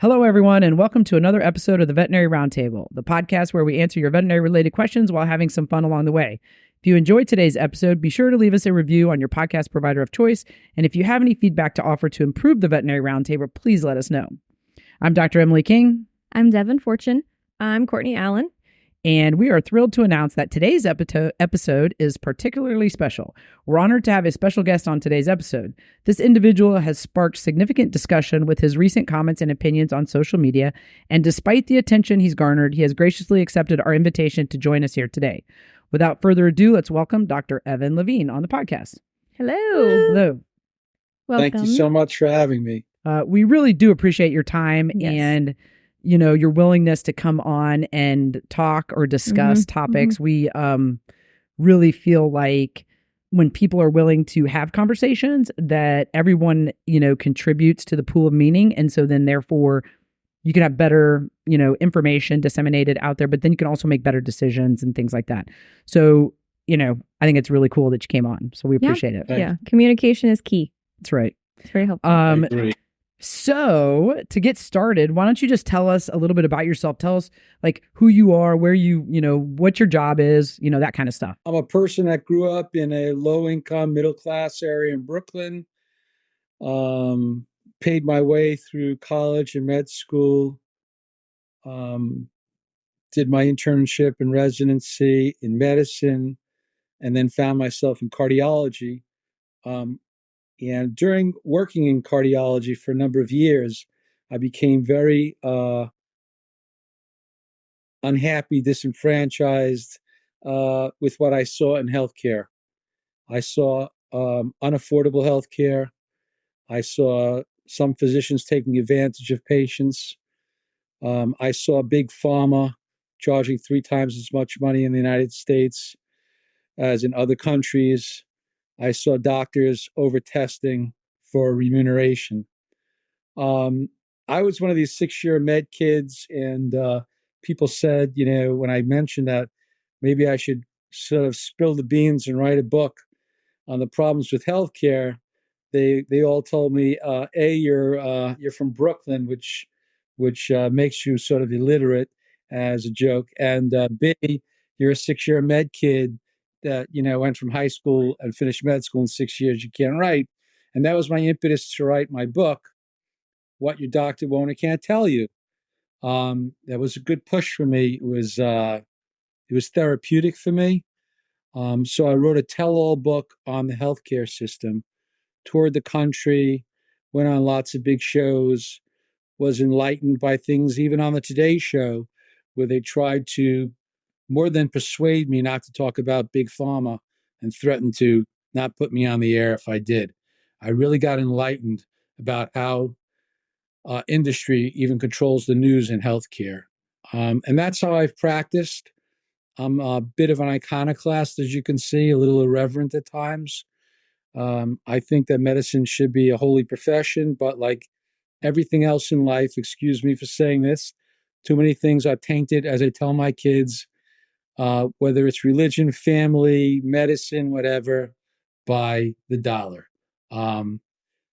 Hello, everyone, and welcome to another episode of the Veterinary Roundtable, the podcast where we answer your veterinary-related questions while having some fun along the way. If you enjoyed today's episode, be sure to leave us a review on your podcast provider of choice, and if you have any feedback to offer to improve the Veterinary Roundtable, please let us know. I'm Dr. Emily King. I'm Devin Fortune. I'm Courtney Allen. And we are thrilled to announce that today's episode is particularly special. We're honored to have a special guest on today's episode. This individual has sparked significant discussion with his recent comments and opinions on social media, and despite the attention he's garnered, he has graciously accepted our invitation to join us here today. Without further ado, let's welcome Dr. Evan Levine on the podcast. Hello. Hello. Welcome. Thank you so much for having me. We really do appreciate your time and your willingness to come on and talk or discuss topics. We really feel like when people are willing to have conversations that everyone, contributes to the pool of meaning. And so then therefore you can have better, information disseminated out there, but then you can also make better decisions and things like that. So, I think it's really cool that you came on. So we appreciate it. Yeah. Communication is key. That's right. It's very helpful. I agree. So to get started, why don't you just tell us a little bit about yourself? Tell us like who you are, where you, what your job is, that kind of stuff. I'm a person that grew up in a low-income, middle-class area in Brooklyn, paid my way through college and med school, did my internship and residency in medicine, and then found myself in cardiology. And during working in cardiology for a number of years, I became very unhappy, disenfranchised with what I saw in healthcare. I saw unaffordable healthcare. I saw some physicians taking advantage of patients. I saw big pharma charging 3 times as much money in the United States as in other countries. I saw doctors over-testing for remuneration. I was one of these 6-year med kids, and people said, when I mentioned that maybe I should sort of spill the beans and write a book on the problems with healthcare, they all told me, A, you're from Brooklyn, which makes you sort of illiterate as a joke, and B, you're a 6-year med kid that went from high school and finished med school in 6 years. You can't write. And that was my impetus to write my book, What Your Doctor Won't and Can't Tell You. That was a good push for me. It was therapeutic for me. So I wrote a tell-all book on the healthcare system, toured the country, went on lots of big shows, was enlightened by things even on the Today Show, where they tried to more than persuade me not to talk about big pharma and threatened to not put me on the air if I did. I really got enlightened about how industry even controls the news in healthcare. And that's how I've practiced. I'm a bit of an iconoclast, as you can see, a little irreverent at times. I think that medicine should be a holy profession, but like everything else in life, excuse me for saying this, too many things are tainted, as I tell my kids, whether it's religion, family, medicine, whatever, by the dollar.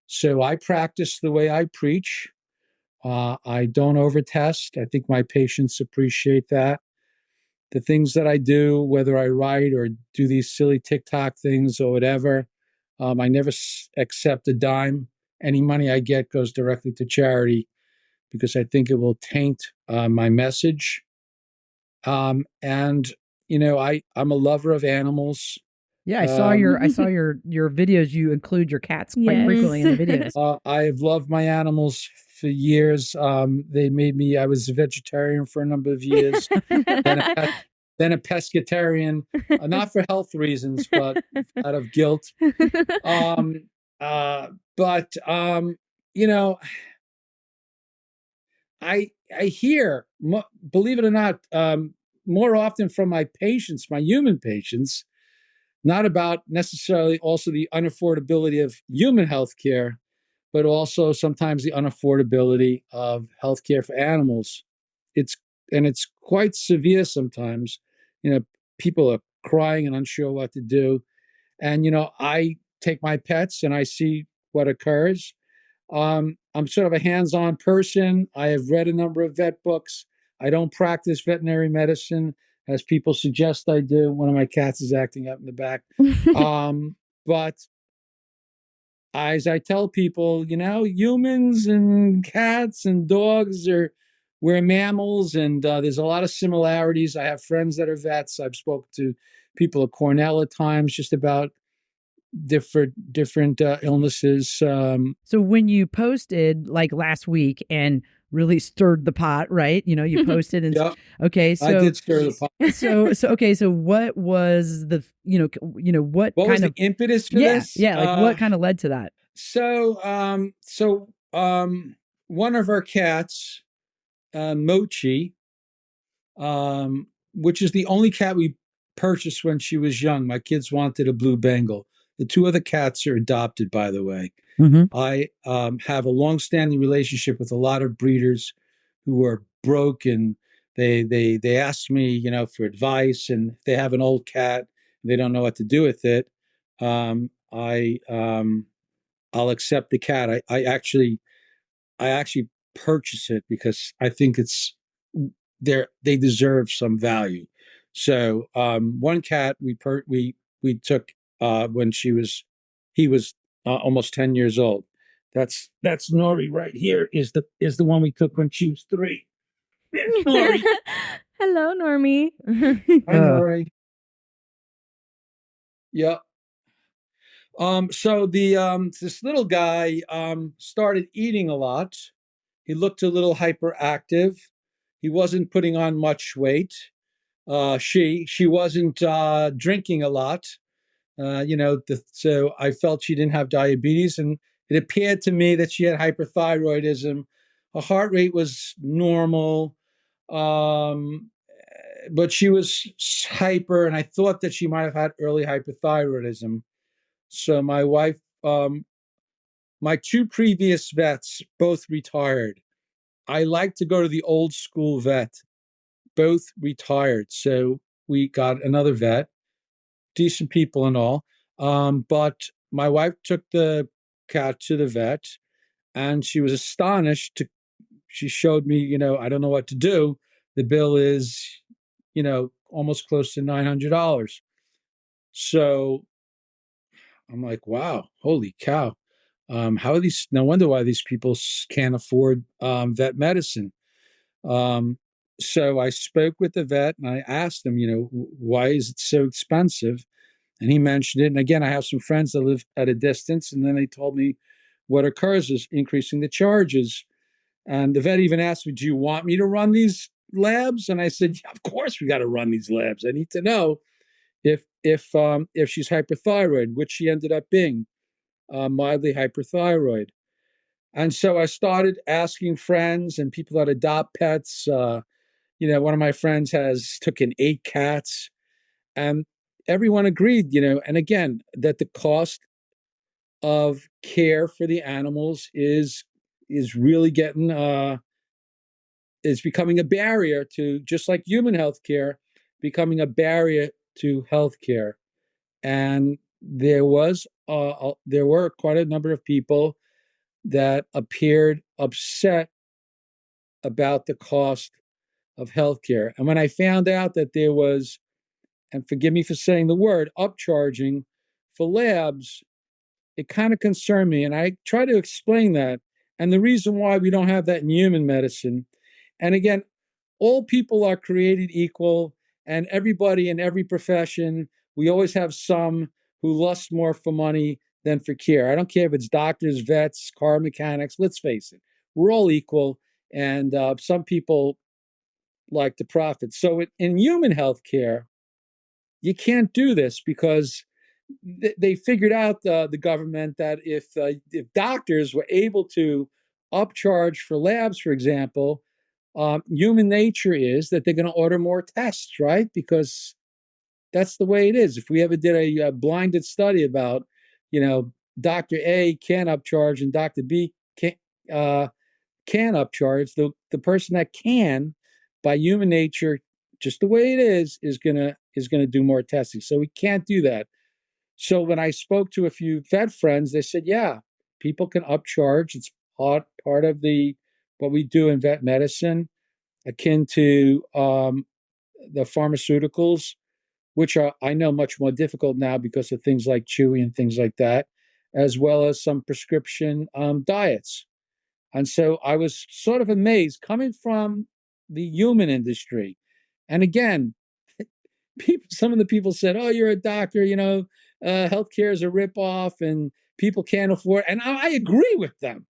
So I practice the way I preach. I don't overtest. I think my patients appreciate that. The things that I do, whether I write or do these silly TikTok things or whatever, I never accept a dime. Any money I get goes directly to charity because I think it will taint my message. And I'm a lover of animals. Yeah, I saw your videos. You include your cats quite frequently in the videos. I have loved my animals for years. They made me. I was a vegetarian for a number of years, then a pescatarian, not for health reasons, but out of guilt. I hear, believe it or not, more often from my patients, my human patients, not about necessarily also the unaffordability of human healthcare, but also sometimes the unaffordability of healthcare for animals. It's quite severe sometimes. People are crying and unsure what to do. And, I take my pets and I see what occurs. I'm sort of a hands-on person. I have read a number of vet books. I don't practice veterinary medicine as people suggest I do. One of my cats is acting up in the back. But as I tell people, humans and cats and dogs we're mammals, and there's a lot of similarities. I have friends that are vets. I've spoken to people at Cornell at times just about different illnesses. So when you posted like last week and really stirred the pot, right? You posted and Yep, okay, so I did stir the pot. So what was the what was kind the of impetus for this? Yeah, like what kind of led to that? One of our cats, Mochi, which is the only cat we purchased when she was young. My kids wanted a blue Bengal. The two other cats are adopted, by the way. Mm-hmm. I have a long-standing relationship with a lot of breeders who are broke, and they ask me, for advice, and if they have an old cat, they don't know what to do with it. I'll accept the cat. I actually purchase it because I think they deserve some value. So one cat we took when he was almost 10 years old. That's Nori right here is the one we took when she was 3. There's Nori. Hello, Normie. Hi, Nori. Yeah. So this little guy started eating a lot. He looked a little hyperactive. He wasn't putting on much weight. She wasn't drinking a lot. So I felt she didn't have diabetes, and it appeared to me that she had hyperthyroidism. Her heart rate was normal, but she was hyper, and I thought that she might have had early hyperthyroidism. So my wife, my 2 previous vets, both retired. I like to go to the old school vet. Both retired. So we got another vet, decent people and all. But my wife took the cat to the vet, and she was astonished. She showed me, I don't know what to do. The bill is, almost close to $900. So I'm like, wow, holy cow. How are these? No wonder why these people can't afford vet medicine. So I spoke with the vet and I asked him, why is it so expensive? And he mentioned it. And again, I have some friends that live at a distance, and then they told me what occurs is increasing the charges. And the vet even asked me, do you want me to run these labs? And I said, yeah, of course we got to run these labs. I need to know if she's hyperthyroid, which she ended up being, mildly hyperthyroid. And so I started asking friends and people that adopt pets. One of my friends took in 8 cats, and everyone agreed, and again, that the cost of care for the animals is really getting is becoming a barrier to, just like human health care, becoming a barrier to health care. And there were quite a number of people that appeared upset about the cost of healthcare. And when I found out that there was, and forgive me for saying the word, upcharging for labs, it kind of concerned me. And I try to explain that and the reason why we don't have that in human medicine. And again, all people are created equal, and everybody in every profession, we always have some who lust more for money than for care. I don't care if it's doctors, vets, car mechanics. Let's face it, we're all equal, and some people like to profit. So in human health care, you can't do this because they figured out, the government, that if doctors were able to upcharge for labs, for example, human nature is that they're going to order more tests, right? Because that's the way it is. If we ever did a blinded study about, Dr. A can upcharge and Dr. B can upcharge, the person that can, by human nature, just the way it is gonna do more testing. So we can't do that. So when I spoke to a few vet friends, they said, yeah, people can upcharge. It's part of what we do in vet medicine, akin to the pharmaceuticals, which are, I know, much more difficult now because of things like Chewy and things like that, as well as some prescription diets. And so I was sort of amazed coming from the human industry. And again, some of the people said, "Oh, you're a doctor, healthcare is a ripoff and people can't afford." And I agree with them.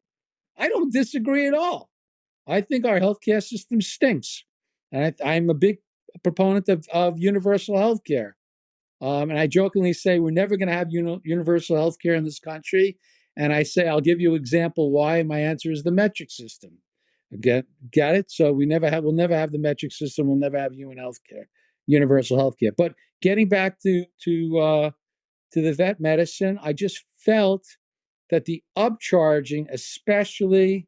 I don't disagree at all. I think our healthcare system stinks. And I'm a big proponent of universal healthcare. And I jokingly say we're never going to have universal healthcare in this country. And I say, I'll give you an example why. My answer is the metric system. Get it? So we'll never have the metric system. We'll never have universal healthcare. But getting back to the vet medicine, I just felt that the upcharging, especially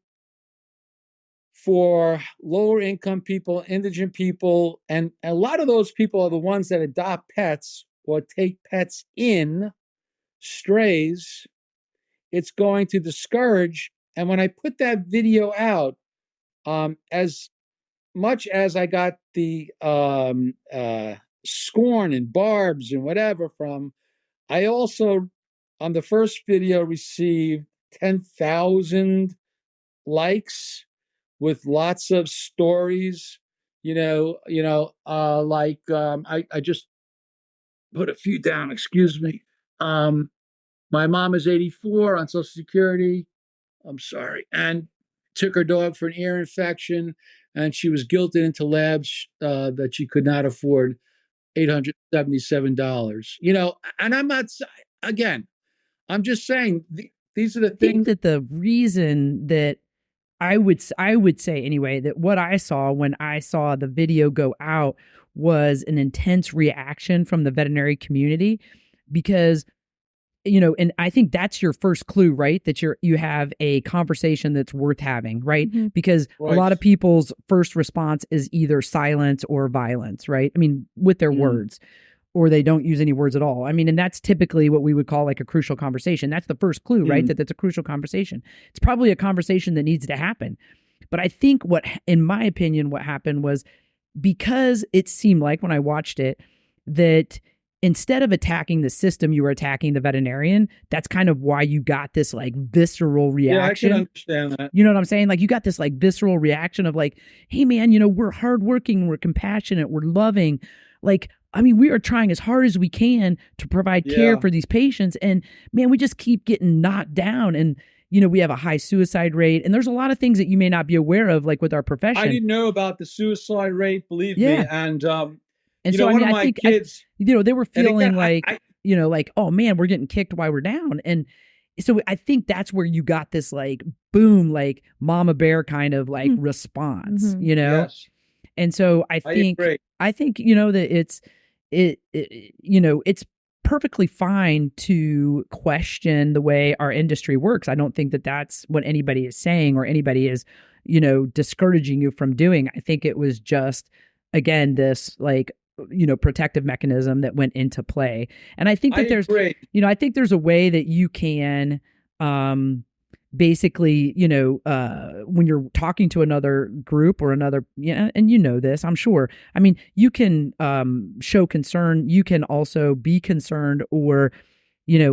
for lower income people, indigent people, and a lot of those people are the ones that adopt pets or take pets in, strays, it's going to discourage. And when I put that video out, as much as I got the scorn and barbs and whatever from, I also, on the first video, received 10,000 likes with lots of stories, I just put a few down, excuse me. My mom is 84 on Social Security. I'm sorry. And took her dog for an ear infection, and she was guilted into labs that she could not afford $877. And I'm not, again, I'm just saying these are the things. I think that the reason that I would say anyway, that what I saw when I saw the video go out was an intense reaction from the veterinary community, because, and I think that's your first clue, right? That you have a conversation that's worth having, right? Mm-hmm. Because a lot of people's first response is either silence or violence, right? I mean, with their words, or they don't use any words at all. I mean, and that's typically what we would call like a crucial conversation. That's the first clue, right? That that's a crucial conversation. It's probably a conversation that needs to happen. But I think in my opinion, what happened was, because it seemed like when I watched it, that instead of attacking the system, you were attacking the veterinarian. That's kind of why you got this like visceral reaction. Yeah, I can understand that. You know what I'm saying? Like, you got this like visceral reaction of like, hey man, we're hardworking, we're compassionate, we're loving. Like, I mean, we are trying as hard as we can to provide care for these patients. And man, we just keep getting knocked down. And, we have a high suicide rate. And there's a lot of things that you may not be aware of, like with our profession. I didn't know about the suicide rate, believe me. And so one of my kids, they were feeling like, oh man, we're getting kicked while we're down. And so I think that's where you got this like, boom, like mama bear kind of like response, Yes. And so I think that it's perfectly fine to question the way our industry works. I don't think that that's what anybody is saying or anybody is, discouraging you from doing. I think it was just, again, this like, protective mechanism that went into play. And I think that I think there's a way that you can, basically, when you're talking to another group or another, and this, I'm sure. I mean, you can show concern. You can also be concerned or,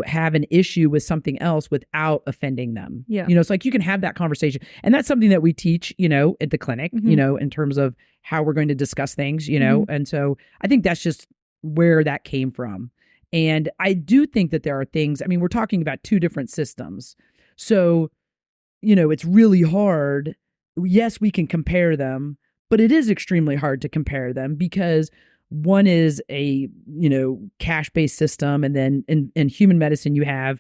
have an issue with something else without offending them. Yeah. It's like you can have that conversation. And that's something that we teach, at the clinic, in terms of how we're going to discuss things, And so I think that's just where that came from. And I do think that there are things, I mean, we're talking about two different systems. So, it's really hard. Yes, we can compare them, but it is extremely hard to compare them because one is a, cash-based system. And then in human medicine, you have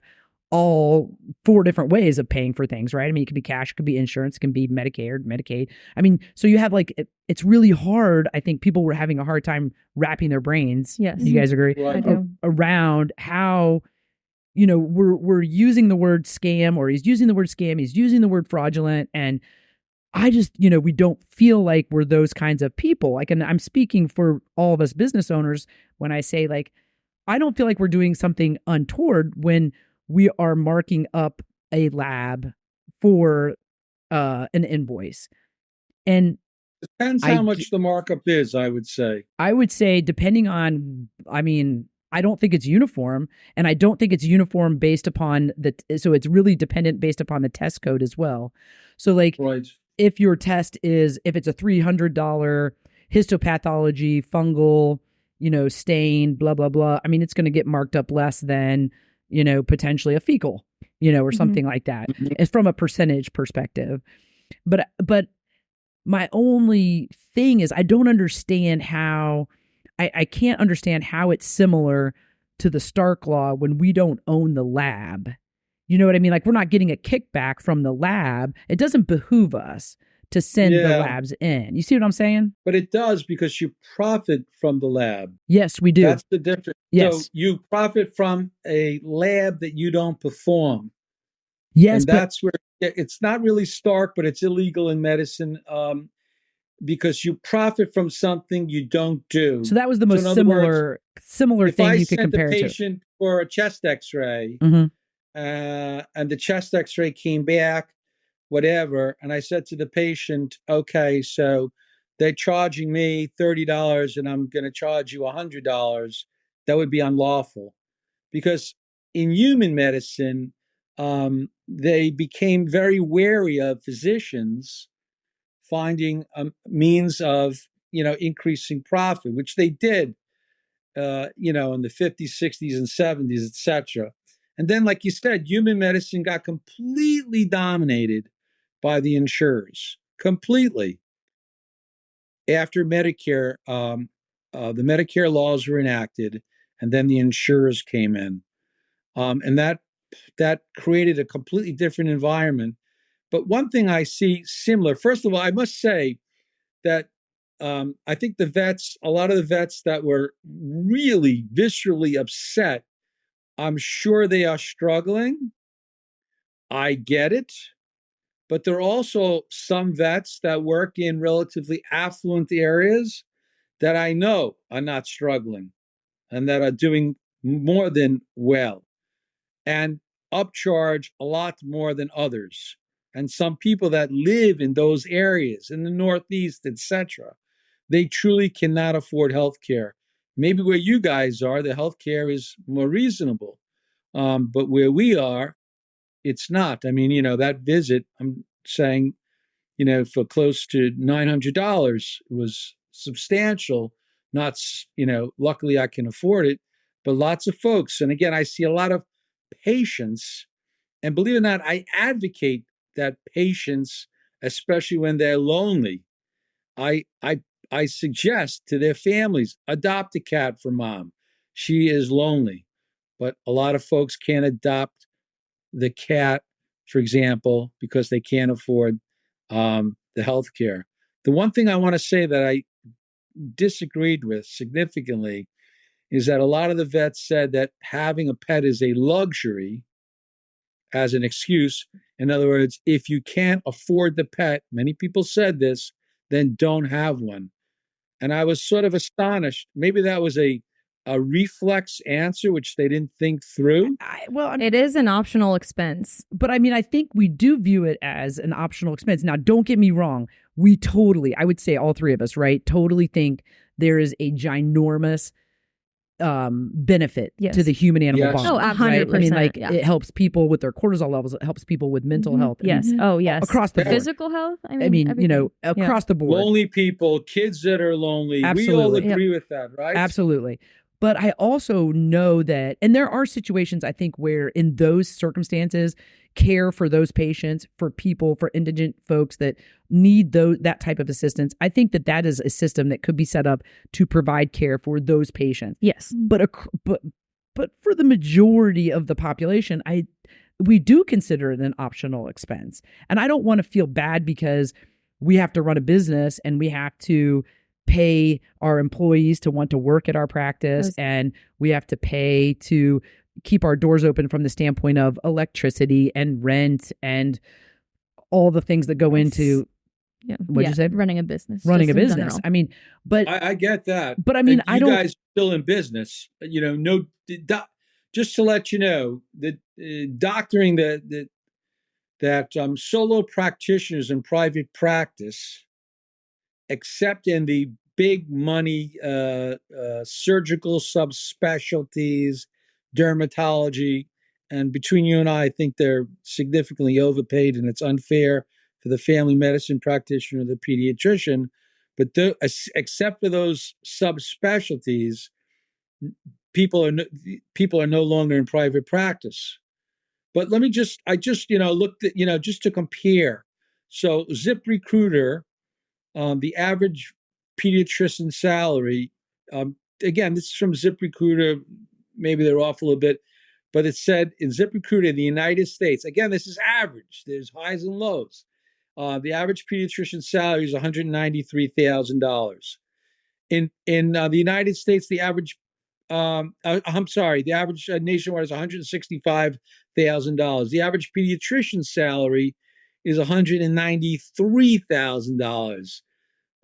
all 4 different ways of paying for things, right? I mean, it could be cash, it could be insurance, it can be Medicare, Medicaid. I mean, so you have like, it's really hard. I think people were having a hard time wrapping their brains. Yes. You guys agree? I do. Around how, we're using the word scam, or he's using the word scam, he's using the word fraudulent. And I just, we don't feel like we're those kinds of people. Like, and I'm speaking for all of us business owners when I say, like, I don't feel like we're doing something untoward when we are marking up a lab for an invoice. And Depends how much the markup is, I would say. I would say depending on, I mean, I don't think it's uniform, and I don't think it's uniform based upon so it's really dependent based upon the test code as well. So like, right. If your test is, if it's a $300 histopathology, fungal, stain, blah, blah, blah. I mean, it's going to get marked up less than, potentially a fecal, or something like that. It's from a percentage perspective. But my only thing is I don't understand how, I can't understand how it's similar to the Stark Law when we don't own the lab. You know what I mean? Like, we're not getting a kickback from the lab. It doesn't behoove us to send the labs in. You see what I'm saying? But it does, because you profit from the lab. Yes, we do. That's the difference. Yes. So you profit from a lab that you don't perform. Yes, and that's where it's not really Stark, but it's illegal in medicine, because you profit from something you don't do. So that was the most similar thing you could compare to. If I sent a to. patient for a chest X-ray, and the chest X-ray came back, whatever, and I said to the patient, okay, so they're charging me $30 and I'm going to charge you $100, that would be unlawful. Because in human medicine, they became very wary of physicians finding a means of, increasing profit, which they did, in the 50s, 60s, and 70s, etc. And then, like you said, human medicine got completely dominated by the insurers, completely. After Medicare, the Medicare laws were enacted, and then the insurers came in, and that created a completely different environment. But one thing I see similar, first of all, I must say that I think a lot of the vets that were really viscerally upset, I'm sure they are struggling. I get it. But there are also some vets that work in relatively affluent areas that I know are not struggling and that are doing more than well and upcharge a lot more than others. And some people that live in those areas, in the Northeast, etc., they truly cannot afford health care. Maybe where you guys are, the health care is more reasonable. But where we are, it's not. I mean, that visit, I'm saying, for close to $900 was substantial. Not, luckily I can afford it, but lots of folks. And again, I see a lot of patients, and believe it or not, I advocate that patients, especially when they're lonely, I suggest to their families, adopt a cat for mom. She is lonely. But a lot of folks can't adopt the cat, for example, because they can't afford the health care. The one thing I want to say that I disagreed with significantly is that a lot of the vets said that having a pet is a luxury as an excuse. In other words, if you can't afford the pet, many people said this, then don't have one. And I was sort of astonished. Maybe that was a reflex answer, which they didn't think through. It is an optional expense. But I mean, I think we do view it as an optional expense. Now, don't get me wrong. I would say all three of us, right, totally think there is a ginormous benefit to the human animal bond. Oh, 100%. Right? I mean, like, it helps people with their cortisol levels. It helps people with mental health. Yes. Oh, yes. Across the board. Physical health. I mean, across the board. Lonely people, kids that are lonely. Absolutely. We all agree with that, right? Absolutely. But I also know that, and there are situations, I think, where in those circumstances, care for those patients, for people, for indigent folks that need that type of assistance, I think that is a system that could be set up to provide care for those patients. Yes. But for the majority of the population, we do consider it an optional expense. And I don't want to feel bad because we have to run a business and we have to pay our employees to want to work at our practice, and we have to pay to keep our doors open from the standpoint of electricity and rent and all the things that go into what'd you say? Running a business. Running a business. I mean, but I get that. But I mean, you guys are still in business. Just to let you know, that doctoring the that solo practitioners in private practice, except in the big money surgical subspecialties, dermatology, and between you and I think they're significantly overpaid, and it's unfair for the family medicine practitioner, the pediatrician. But except for those subspecialties, people are no longer in private practice. But I just looked at just to compare. So ZipRecruiter, the average pediatrician salary, again, this is from ZipRecruiter. Maybe they're off a little bit, but it said in ZipRecruiter in the United States, again, this is average. There's highs and lows. The average pediatrician salary is $193,000. In the United States, the average the average nationwide is $165,000. The average pediatrician salary is $193,000.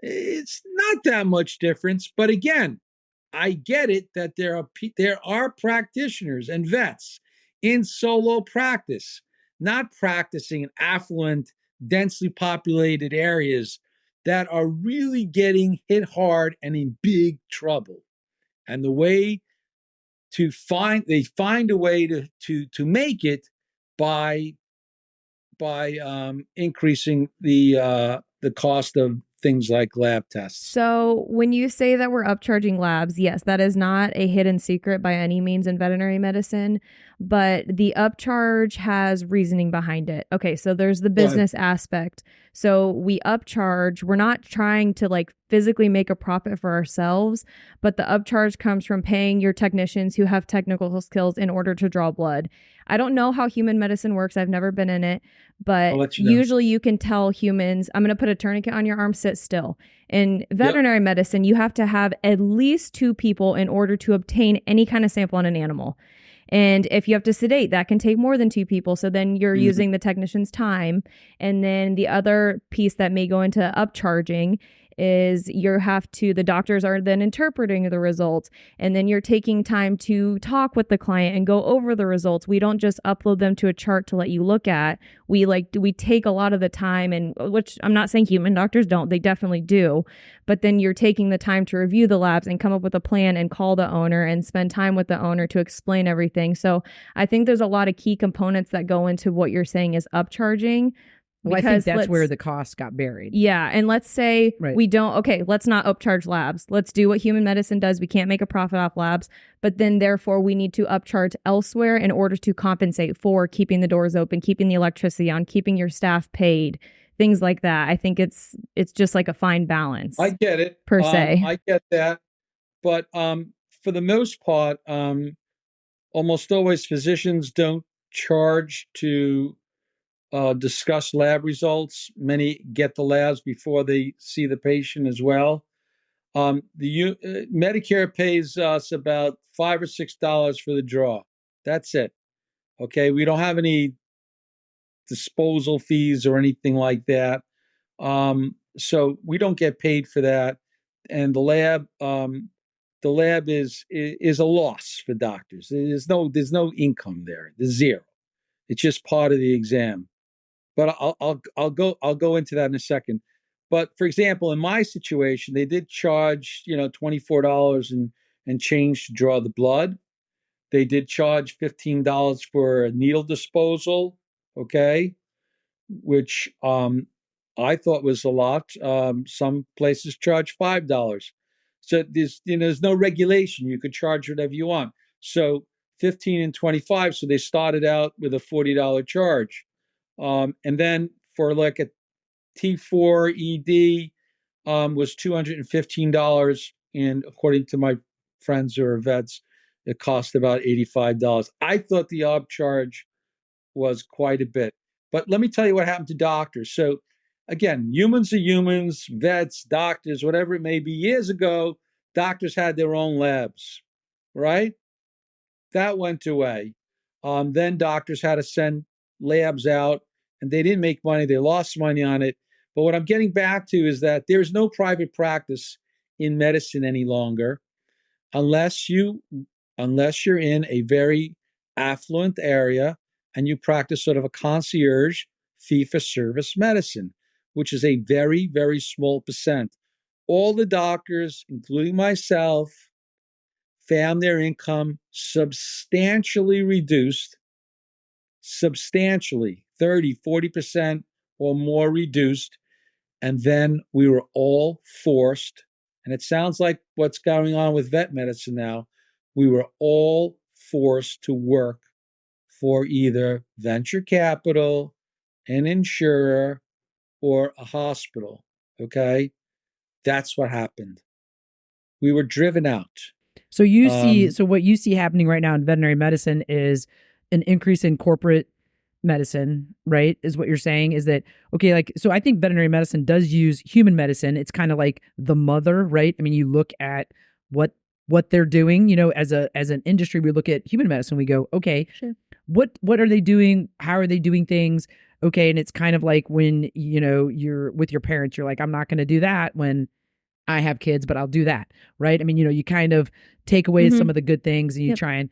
It's not that much difference, but again, I get it that there are practitioners and vets in solo practice, not practicing in affluent, densely populated areas that are really getting hit hard and in big trouble. And the way they find a way to make it by increasing the cost of things like lab tests. So when you say that we're upcharging labs, yes, that is not a hidden secret by any means in veterinary medicine, but the upcharge has reasoning behind it. Okay, so there's the business aspect. So we upcharge. We're not trying to like physically make a profit for ourselves, but the upcharge comes from paying your technicians who have technical skills in order to draw blood. I don't know how human medicine works. I've never been in it, but usually you can tell humans, I'm going to put a tourniquet on your arm, sit still. In veterinary medicine, you have to have at least 2 people in order to obtain any kind of sample on an animal. And if you have to sedate, that can take more than 2 people. So then you're using the technician's time. And then the other piece that may go into upcharging is the doctors are then interpreting the results, and then you're taking time to talk with the client and go over the results. We don't just upload them to a chart to let you look at. We take a lot of the time, and which I'm not saying human doctors don't, they definitely do, but then you're taking the time to review the labs and come up with a plan and call the owner and spend time with the owner to explain everything. So I think there's a lot of key components that go into what you're saying is upcharging. Well, I think that's where the cost got buried. Yeah. And let's say let's not upcharge labs. Let's do what human medicine does. We can't make a profit off labs, but then therefore we need to upcharge elsewhere in order to compensate for keeping the doors open, keeping the electricity on, keeping your staff paid, things like that. I think it's just like a fine balance. I get it. Per se. I get that. But for the most part, almost always physicians don't charge to discuss lab results. Many get the labs before they see the patient as well. Medicare pays us about $5 or $6 for the draw. That's it. Okay, we don't have any disposal fees or anything like that. So we don't get paid for that. And the lab is a loss for doctors. There's no income there. There's zero. It's just part of the exam. But I'll go into that in a second. But for example, in my situation, they did charge $24 and change to draw the blood. They did charge $15 for a needle disposal, okay, which I thought was a lot. Some places charge $5. So there's no regulation. You could charge whatever you want. So 15 and 25. So they started out with a $40 charge. And then for like a T4 ED was $215. And according to my friends who are vets, it cost about $85. I thought the upcharge was quite a bit. But let me tell you what happened to doctors. So again, humans are humans, vets, doctors, whatever it may be. Years ago, doctors had their own labs, right? That went away. Then doctors had to send labs out, and they didn't make money. They lost money on it. But what I'm getting back to is that there's no private practice in medicine any longer, unless you're in a very affluent area and you practice sort of a concierge fee-for-service medicine, which is a very, very small percent. All the doctors, including myself, found their income substantially reduced, substantially, 30, 40% or more reduced. And then we were all forced, and it sounds like what's going on with vet medicine now, we were all forced to work for either venture capital, an insurer, or a hospital. Okay? That's what happened. We were driven out. So so what you see happening right now in veterinary medicine is an increase in corporate medicine, right? Is what you're saying is that, okay, like, so I think veterinary medicine does use human medicine. It's kind of like the mother, right? I mean, you look at what they're doing, as an industry, we look at human medicine, we go, okay, Sure. What are they doing? How are they doing things? Okay. And it's kind of like when, you're with your parents, you're like, I'm not going to do that when I have kids, but I'll do that. Right. I mean, you kind of take away some of the good things and you try and,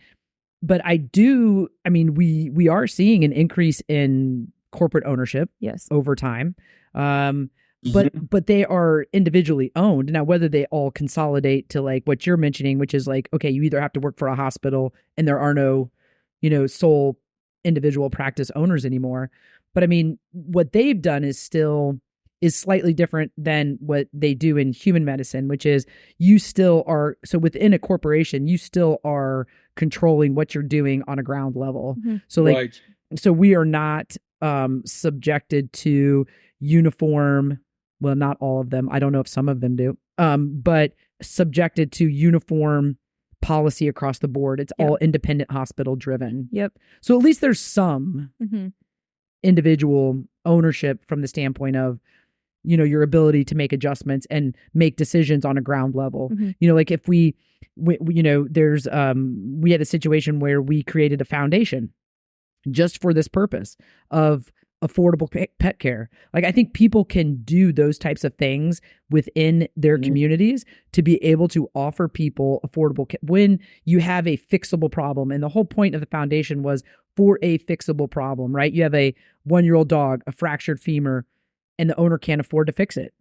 but we are seeing an increase in corporate ownership over time. But they are individually owned. Now, whether they all consolidate to like what you're mentioning, which is like, okay, you either have to work for a hospital and there are no, sole individual practice owners anymore. But I mean, what they've done is slightly different than what they do in human medicine, which is you still are, so within a corporation, you still are controlling what you're doing on a ground level. So like, so we are not subjected to uniform, well, not all of them. I don't know if some of them do, but subjected to uniform policy across the board. It's all independent hospital driven. So at least there's some individual ownership from the standpoint of, your ability to make adjustments and make decisions on a ground level. Like if we there's we had a situation where we created a foundation just for this purpose of affordable pet care. Like I think people can do those types of things within their communities to be able to offer people affordable care when you have a fixable problem. And the whole point of the foundation was for a fixable problem, right? You have a 1-year-old dog, a fractured femur, and the owner can't afford to fix it.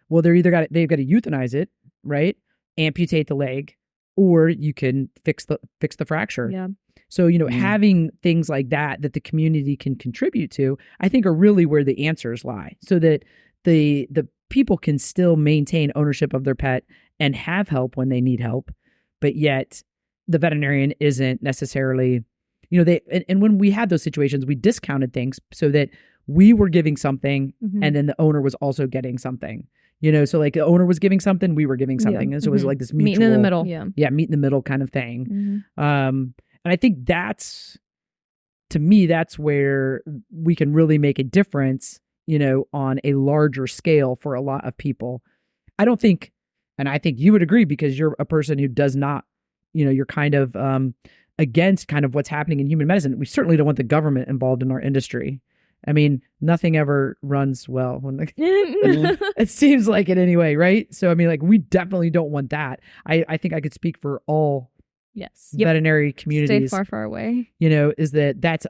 Well, they've got to euthanize it, right? Amputate the leg, or you can fix the fracture. So, having things like that the community can contribute to, I think are really where the answers lie, so that the people can still maintain ownership of their pet and have help when they need help, but yet the veterinarian isn't necessarily, and when we had those situations, we discounted things so that we were giving something and then the owner was also getting something. So like the owner was giving something, we were giving something. And so it was like this mutual. Meeting in the middle. Meet in the middle kind of thing. And I think to me, that's where we can really make a difference, on a larger scale for a lot of people. I don't think, and I think you would agree because you're a person who does not, you're kind of against kind of what's happening in human medicine. We certainly don't want the government involved in our industry. I mean, nothing ever runs well when it seems like it anyway, right? So, I mean, like, we definitely don't want that. I think I could speak for all veterinary communities. Stay far away. Is that's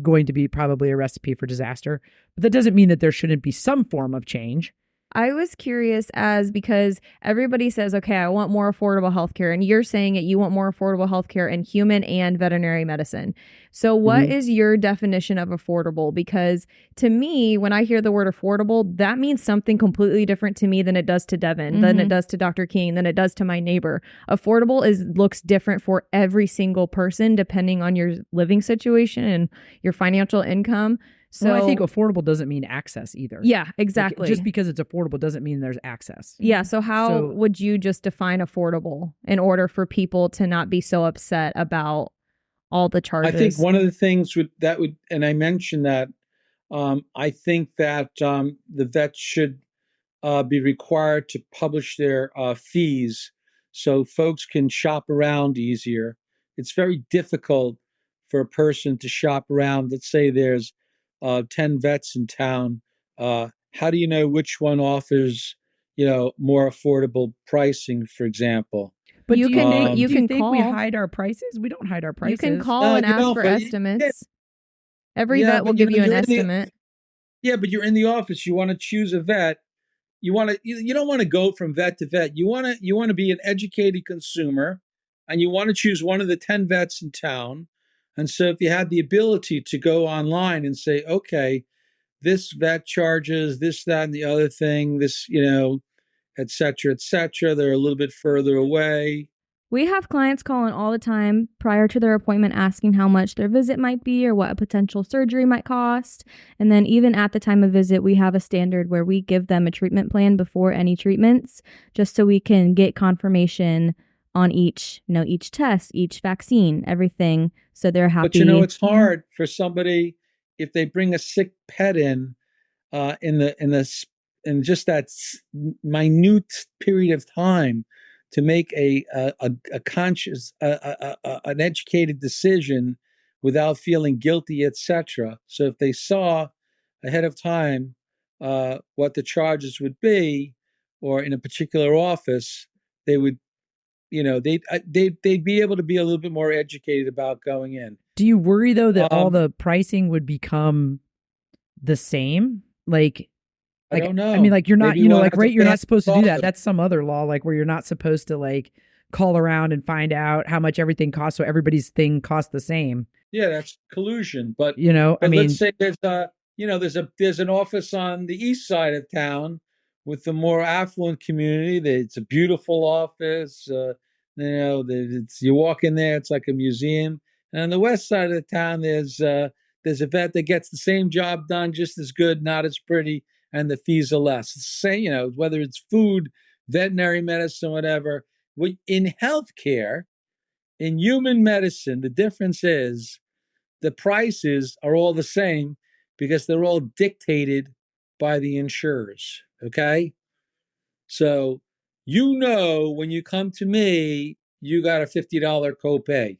going to be probably a recipe for disaster. But that doesn't mean that there shouldn't be some form of change. I was curious because everybody says, okay, I want more affordable healthcare. And you're saying that you want more affordable healthcare in human and veterinary medicine. So what is your definition of affordable? Because to me, when I hear the word affordable, that means something completely different to me than it does to Devin, than it does to Dr. King, than it does to my neighbor. Affordable looks different for every single person, depending on your living situation and your financial income. So I think affordable doesn't mean access either. Yeah, exactly. Like, just because it's affordable doesn't mean there's access. Yeah. So how would you just define affordable in order for people to not be so upset about all the charges? I think one of the things and I mentioned that, I think that the vets should be required to publish their fees so folks can shop around easier. It's very difficult for a person to shop around. Let's say there's 10 vets in town. How do you know which one offers, more affordable pricing, for example? But you can think call. We hide our prices? We don't hide our prices. You can call and ask for estimates. Every vet will give you an estimate. Yeah, but you're in the office. You want to choose a vet. You don't want to go from vet to vet. You want to be an educated consumer, and you want to choose one of the 10 vets in town. And so if you had the ability to go online and say, okay, this vet charges this, that, and the other thing, this, et cetera, et cetera. They're a little bit further away. We have clients calling all the time prior to their appointment asking how much their visit might be or what a potential surgery might cost. And then even at the time of visit, we have a standard where we give them a treatment plan before any treatments, just so we can get confirmation on each test, each vaccine, everything. So they're happy. But it's hard for somebody if they bring a sick pet in just that minute period of time to make a conscious, an educated decision without feeling guilty, etc. So if they saw ahead of time what the charges would be, or in a particular office, they would, they'd be able to be a little bit more educated about going in. Do you worry though that all the pricing would become the same? I don't know. I mean, you're not, Maybe you're not supposed to do that. That's some other law, where you're not supposed to call around and find out how much everything costs, so everybody's thing costs the same. Yeah, that's collusion. But let's say there's an office on the east side of town with the more affluent community. It's a beautiful office. You walk in there, it's like a museum. And on the west side of the town, there's a vet that gets the same job done, just as good, not as pretty, and the fees are less. It's the same, whether it's food, veterinary medicine, whatever. In healthcare, in human medicine, the difference is the prices are all the same because they're all dictated by the insurers. Okay. So, when you come to me, you got a $50 copay.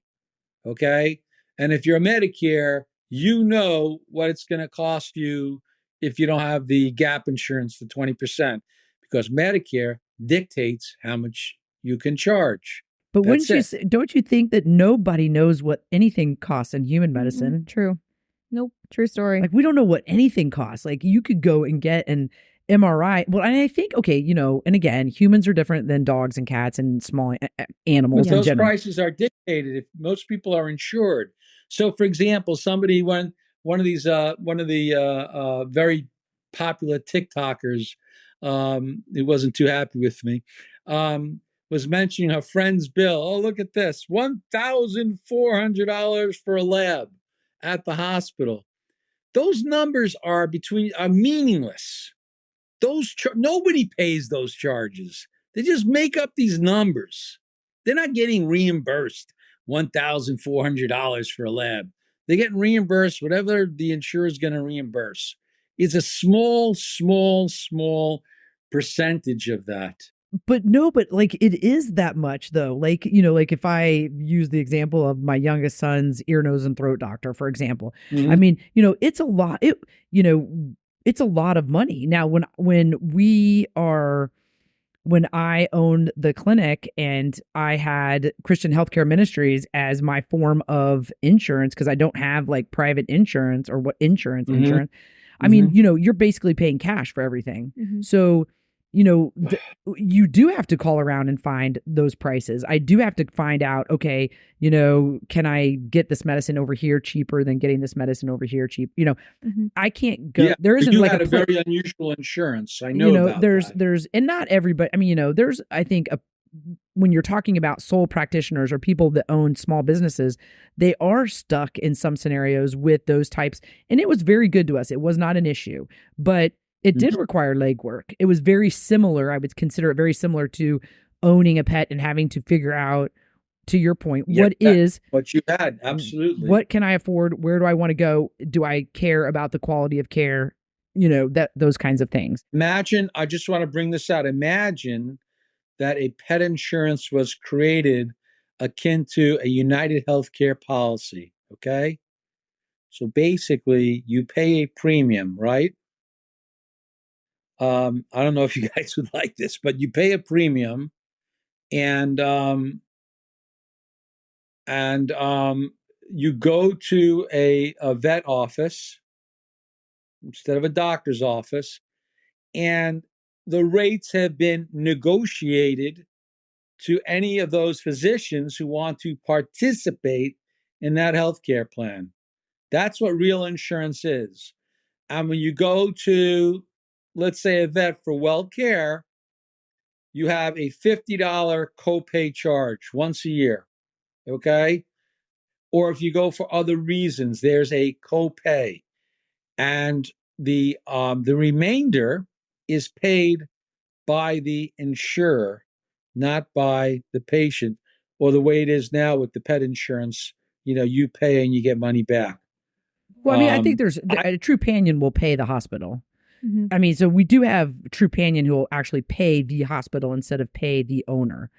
Okay. And if you're Medicare, what it's going to cost you if you don't have the gap insurance, the 20%, because Medicare dictates how much you can charge. But don't you think that nobody knows what anything costs in human medicine? Mm-hmm. True. Nope. True story. We don't know what anything costs. You could go and get an MRI. Well, and I think, and again, humans are different than dogs and cats and small animals in general. Those prices are dictated if most people are insured. So, for example, somebody one of the very popular TikTokers, who wasn't too happy with me, was mentioning her friend's bill. Oh, look at this, $1,400 for a lab at the hospital. Those numbers are meaningless. Nobody pays those charges. They just make up these numbers. They're not getting reimbursed $1,400 for a lab. They're getting reimbursed whatever the insurer is going to reimburse. It's a small percentage of that. But it is that much though. If I use the example of my youngest son's ear, nose, and throat doctor, for example, I mean, it's a lot. It's a lot of money. Now, when I owned the clinic and I had Christian Healthcare Ministries as my form of insurance, because I don't have private insurance or what insurance. I mean, you're basically paying cash for everything. Mm-hmm. So, you do have to call around and find those prices. I do have to find out, okay, can I get this medicine over here cheaper than getting this medicine over here cheap? I can't go. Yeah, there isn't you had a very unusual insurance. I know about there's, and not everybody. I mean, there's, I think, when you're talking about sole practitioners or people that own small businesses, they are stuck in some scenarios with those types. And it was very good to us. It was not an issue, but it did require legwork. It was very similar. I would consider it very similar to owning a pet and having to figure out, to your point, what you had. Absolutely. What can I afford? Where do I want to go? Do I care about the quality of care? Those kinds of things. Imagine, I just want to bring this out. Imagine that a pet insurance was created akin to a United Healthcare policy. Okay. So basically you pay a premium, right? I don't know if you guys would like this, but you pay a premium, and you go to a vet office, instead of a doctor's office. And the rates have been negotiated to any of those physicians who want to participate in that healthcare plan. That's what real insurance is. And when you go to, let's say, a vet for well care, you have a $50 copay charge once a year, okay? Or if you go for other reasons, there's a copay. And the remainder is paid by the insurer, not by the patient, or the way it is now with the pet insurance. You pay and you get money back. Well, I mean, I think there's a Trupanion will pay the hospital. Mm-hmm. I mean, so we do have Trupanion who will actually pay the hospital instead of pay the owner.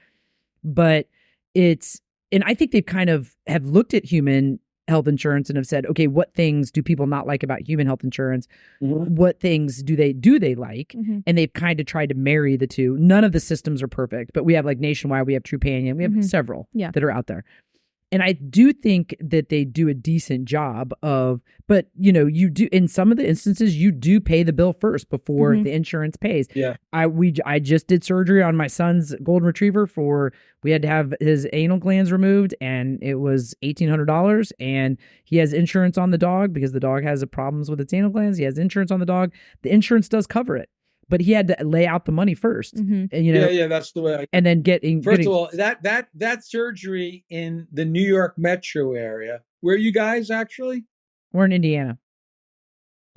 But and I think they've kind of have looked at human health insurance and have said, okay, what things do people not like about human health insurance? Mm-hmm. What things do they like? Mm-hmm. And they've kind of tried to marry the two. None of the systems are perfect, but we have like Nationwide, we have Trupanion, we have several that are out there. And I do think that they do a decent job but you do, in some of the instances, you do pay the bill first before the insurance pays. Yeah. I just did surgery on my son's golden retriever we had to have his anal glands removed, and it was $1,800, and he has insurance on the dog because the dog has problems with its anal glands. He has insurance on the dog. The insurance does cover it. But he had to lay out the money first, and that's the way. And then first of all, that surgery in the New York metro area. Where are you guys actually? We're in Indiana.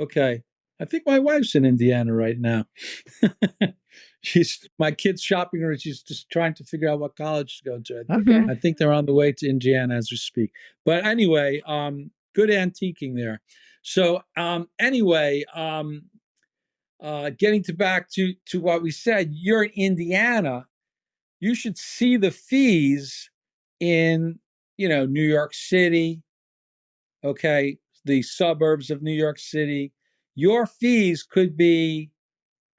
Okay, I think my wife's in Indiana right now. My kid's shopping her. She's just trying to figure out what college to go to. Okay, I think they're on the way to Indiana as we speak. But anyway, good antiquing there. So anyway. Getting back to what we said, you're in Indiana. You should see the fees in, New York City, okay, the suburbs of New York City. Your fees could be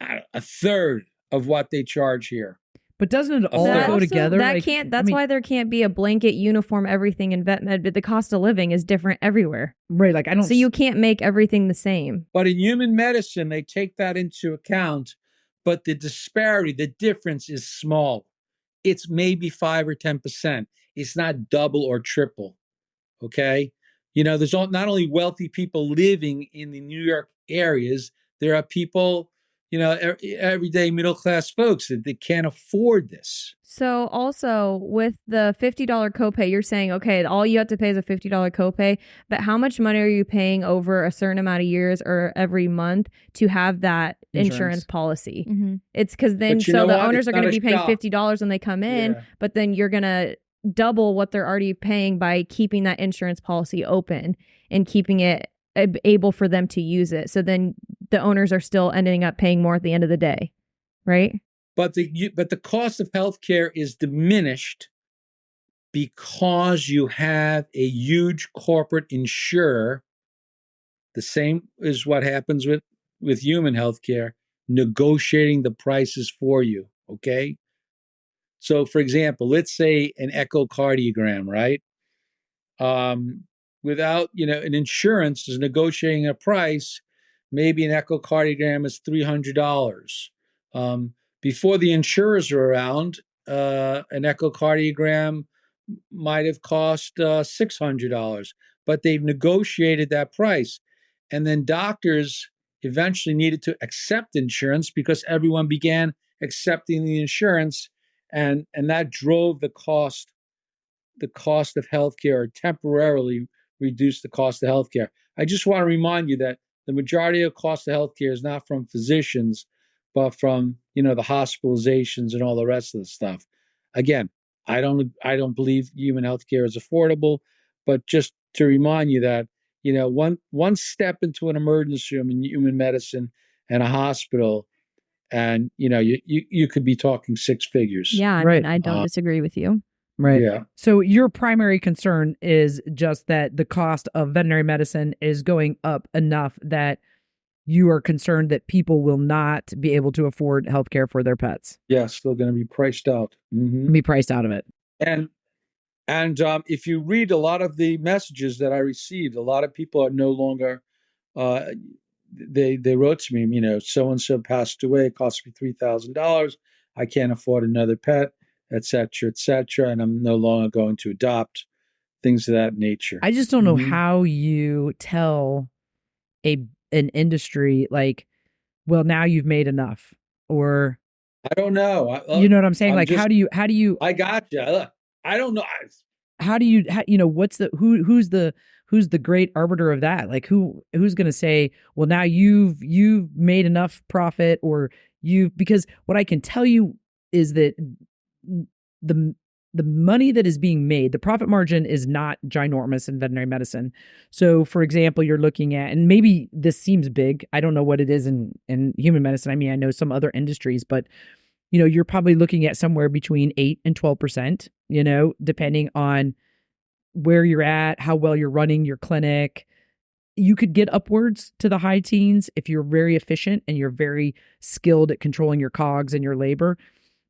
a third of what they charge here. But doesn't it all go together? That's why there can't be a blanket uniform everything in vet med, but the cost of living is different everywhere. Right. So you can't make everything the same. But in human medicine, they take that into account, but the disparity, the difference is small. It's maybe 5 or 10%. It's not double or triple. Okay. There's not only wealthy people living in the New York areas, there are people, everyday middle-class folks that they can't afford this. So also with the $50 copay, you're saying, okay, all you have to pay is a $50 copay, but how much money are you paying over a certain amount of years or every month to have that insurance policy? Mm-hmm. It's because then, so the owners are going to be paying $50 when they come in, but then you're going to double what they're already paying by keeping that insurance policy open and keeping it able for them to use it. So then the owners are still ending up paying more at the end of the day, right? But the cost of healthcare is diminished because you have a huge corporate insurer. The same is what happens with human healthcare, negotiating the prices for you. Okay. So, for example, let's say an echocardiogram, right? Without, an insurance is negotiating a price, maybe an echocardiogram is $300. Before the insurers were around, an echocardiogram might have cost $600, but they've negotiated that price. And then doctors eventually needed to accept insurance because everyone began accepting the insurance, and that drove the cost of healthcare, or temporarily reduced the cost of healthcare. I just want to remind you that the majority of cost of healthcare is not from physicians, but from, the hospitalizations and all the rest of the stuff. Again, I don't believe human healthcare is affordable, but just to remind you that, one step into an emergency room in human medicine and a hospital, and you could be talking six figures. Yeah, right. I don't disagree with you. Right. Yeah. So your primary concern is just that the cost of veterinary medicine is going up enough that you are concerned that people will not be able to afford healthcare for their pets. Yes, they're going to be priced out. Mm-hmm. Be priced out of it. And if you read a lot of the messages that I received, a lot of people are no longer they wrote to me, so and so passed away. It cost me $3,000. I can't afford another pet, et cetera, and I'm no longer going to adopt, things of that nature. I just don't know how you tell an industry like, well, now you've made enough, or I don't know. You know what I'm saying? Like, how do you? I got you. Look, I don't know. How do you? What's the who's the great arbiter of that? Like, who's going to say, well, now you've made enough profit, or because what I can tell you is that the money that is being made, the profit margin is not ginormous in veterinary medicine. So, for example, you're looking at, and maybe this seems big, I don't know what it is in human medicine. I mean, I know some other industries, but you're probably looking at somewhere between 8 and 12%, depending on where you're at, how well you're running your clinic. You could get upwards to the high teens if you're very efficient and you're very skilled at controlling your cogs and your labor.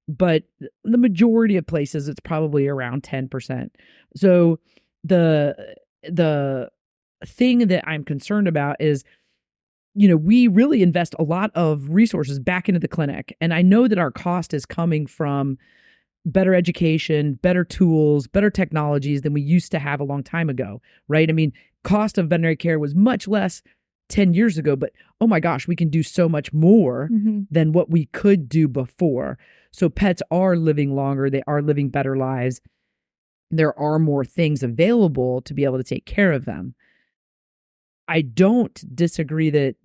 But the majority of places, it's probably around 10%. So the thing that I'm concerned about is, we really invest a lot of resources back into the clinic. And I know that our cost is coming from better education, better tools, better technologies than we used to have a long time ago, right? I mean, cost of veterinary care was much less 10 years ago, but oh my gosh, we can do so much more than what we could do before. So pets are living longer. They are living better lives. There are more things available to be able to take care of them. I don't disagree that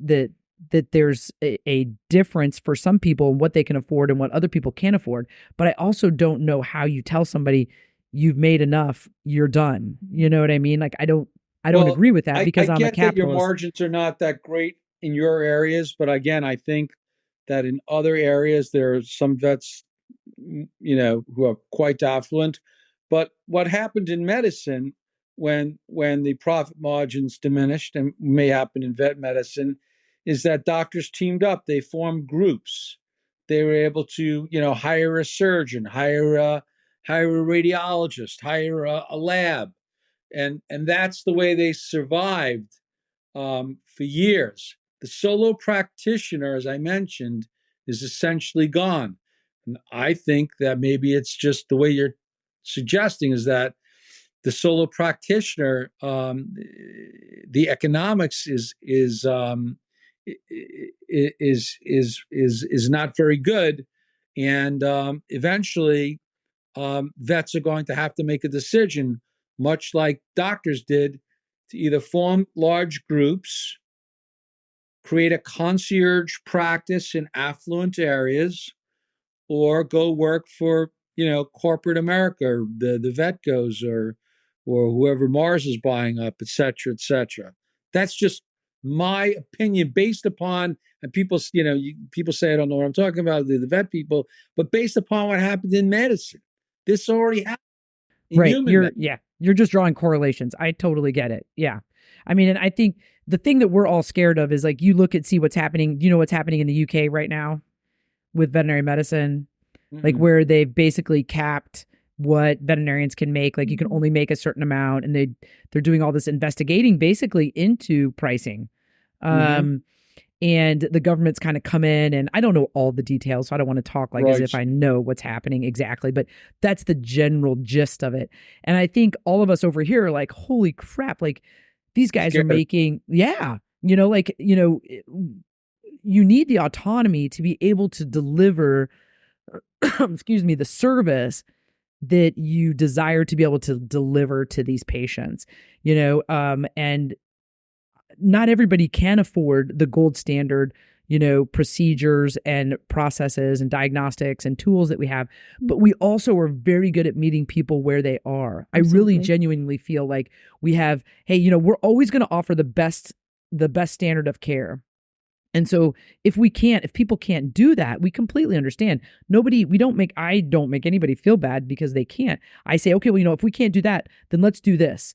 there's a difference for some people in what they can afford and what other people can't afford. But I also don't know how you tell somebody you've made enough, you're done. You know what I mean? Like, I don't agree with that, because I'm a capitalist. I get that your margins are not that great in your areas, but again, I think that in other areas there are some vets, who are quite affluent. But what happened in medicine when the profit margins diminished, and may happen in vet medicine, is that doctors teamed up. They formed groups. They were able to, hire a surgeon, hire a radiologist, hire a lab, and that's the way they survived for years. The solo practitioner, as I mentioned, is essentially gone. And I think that maybe it's just the way you're suggesting, is that the solo practitioner, the economics is not very good, and eventually vets are going to have to make a decision, much like doctors did, to either form large groups, create a concierge practice in affluent areas, or go work for corporate America, or the Vetcos, or whoever Mars is buying up, et cetera, et cetera. That's just my opinion, based upon, and people say I don't know what I'm talking about, the vet people, but based upon what happened in medicine. This already happened in human medicine. You're just drawing correlations. I totally get it. Yeah. I mean, and I think the thing that we're all scared of is, like, you look at, see what's happening. You know what's happening in the UK right now with veterinary medicine, like, where they've basically capped what veterinarians can make. Like, you can only make a certain amount, and they're doing all this investigating basically into pricing. And the government's kind of come in, and I don't know all the details, so I don't want to talk like as if I know what's happening exactly, but that's the general gist of it. And I think all of us over here are like, holy crap, like, these guys are making, you need the autonomy to be able to deliver, the service that you desire to be able to deliver to these patients, and not everybody can afford the gold standard, procedures and processes and diagnostics and tools that we have. But we also are very good at meeting people where they are. Absolutely. I really genuinely feel like we have, we're always going to offer the best standard of care. And so if people can't do that, we completely understand. I don't make anybody feel bad because they can't. I say, okay, well, if we can't do that, then let's do this.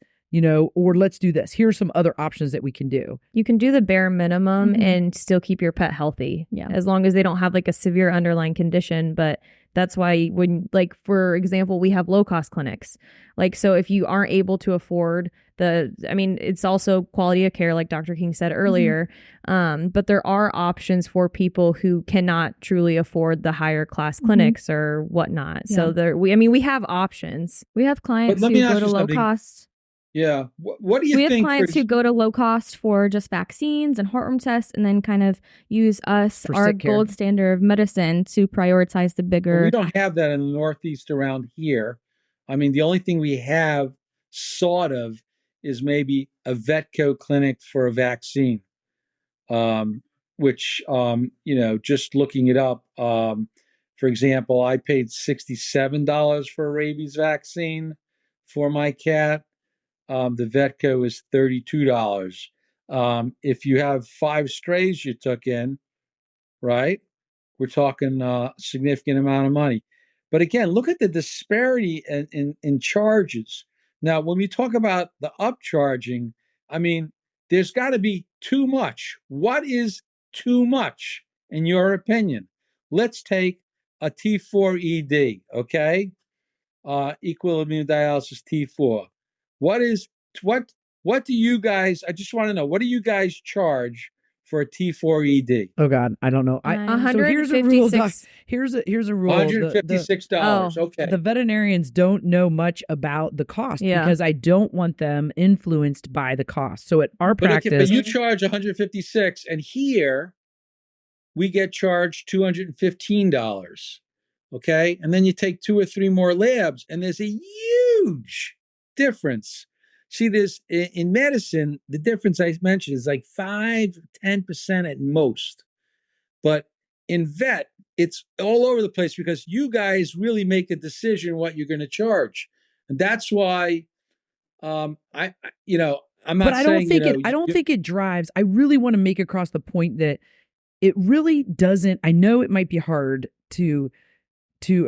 or let's do this. Here's some other options that we can do. You can do the bare minimum and still keep your pet healthy. Yeah. As long as they don't have like a severe underlying condition. But that's why when, like, for example, we have low cost clinics. Like, so if you aren't able to afford it's also quality of care, like Dr. King said earlier. But there are options for people who cannot truly afford the higher class clinics or whatnot. Yeah. So we have options. We have clients who go to low cost. Yeah. What do you think? We have clients who go to low cost for just vaccines and heartworm tests, and then kind of use us, our gold standard of medicine, to prioritize the bigger. Well, we don't have that in the Northeast around here. I mean, the only thing we have sort of is maybe a Vetco clinic for a vaccine, which, just looking it up, for example, I paid $67 for a rabies vaccine for my cat. The Vetco is $32. If you have 5 strays you took in, right, we're talking a significant amount of money. But again, look at the disparity in charges. Now, when we talk about the upcharging, I mean, there's got to be too much. What is too much, in your opinion? Let's take a T4 ED, okay? Equal immunodialysis T4. What do you guys, I just want to know, what do you guys charge for a T4 ED? Oh God, I don't know. So here's a rule. Here's a rule. $156. Okay. The veterinarians don't know much about the cost because I don't want them influenced by the cost. So at our practice, but you charge $156, and here we get charged $215. Okay, and then you take 2 or 3 more labs, and there's a huge difference. See, there's in medicine, the difference I mentioned is like 5-10% at most. But in vet, it's all over the place because you guys really make a decision what you're going to charge. And that's why I'm not but I don't saying, I don't think it drives. I really want to make across the point that it really doesn't. I know it might be hard to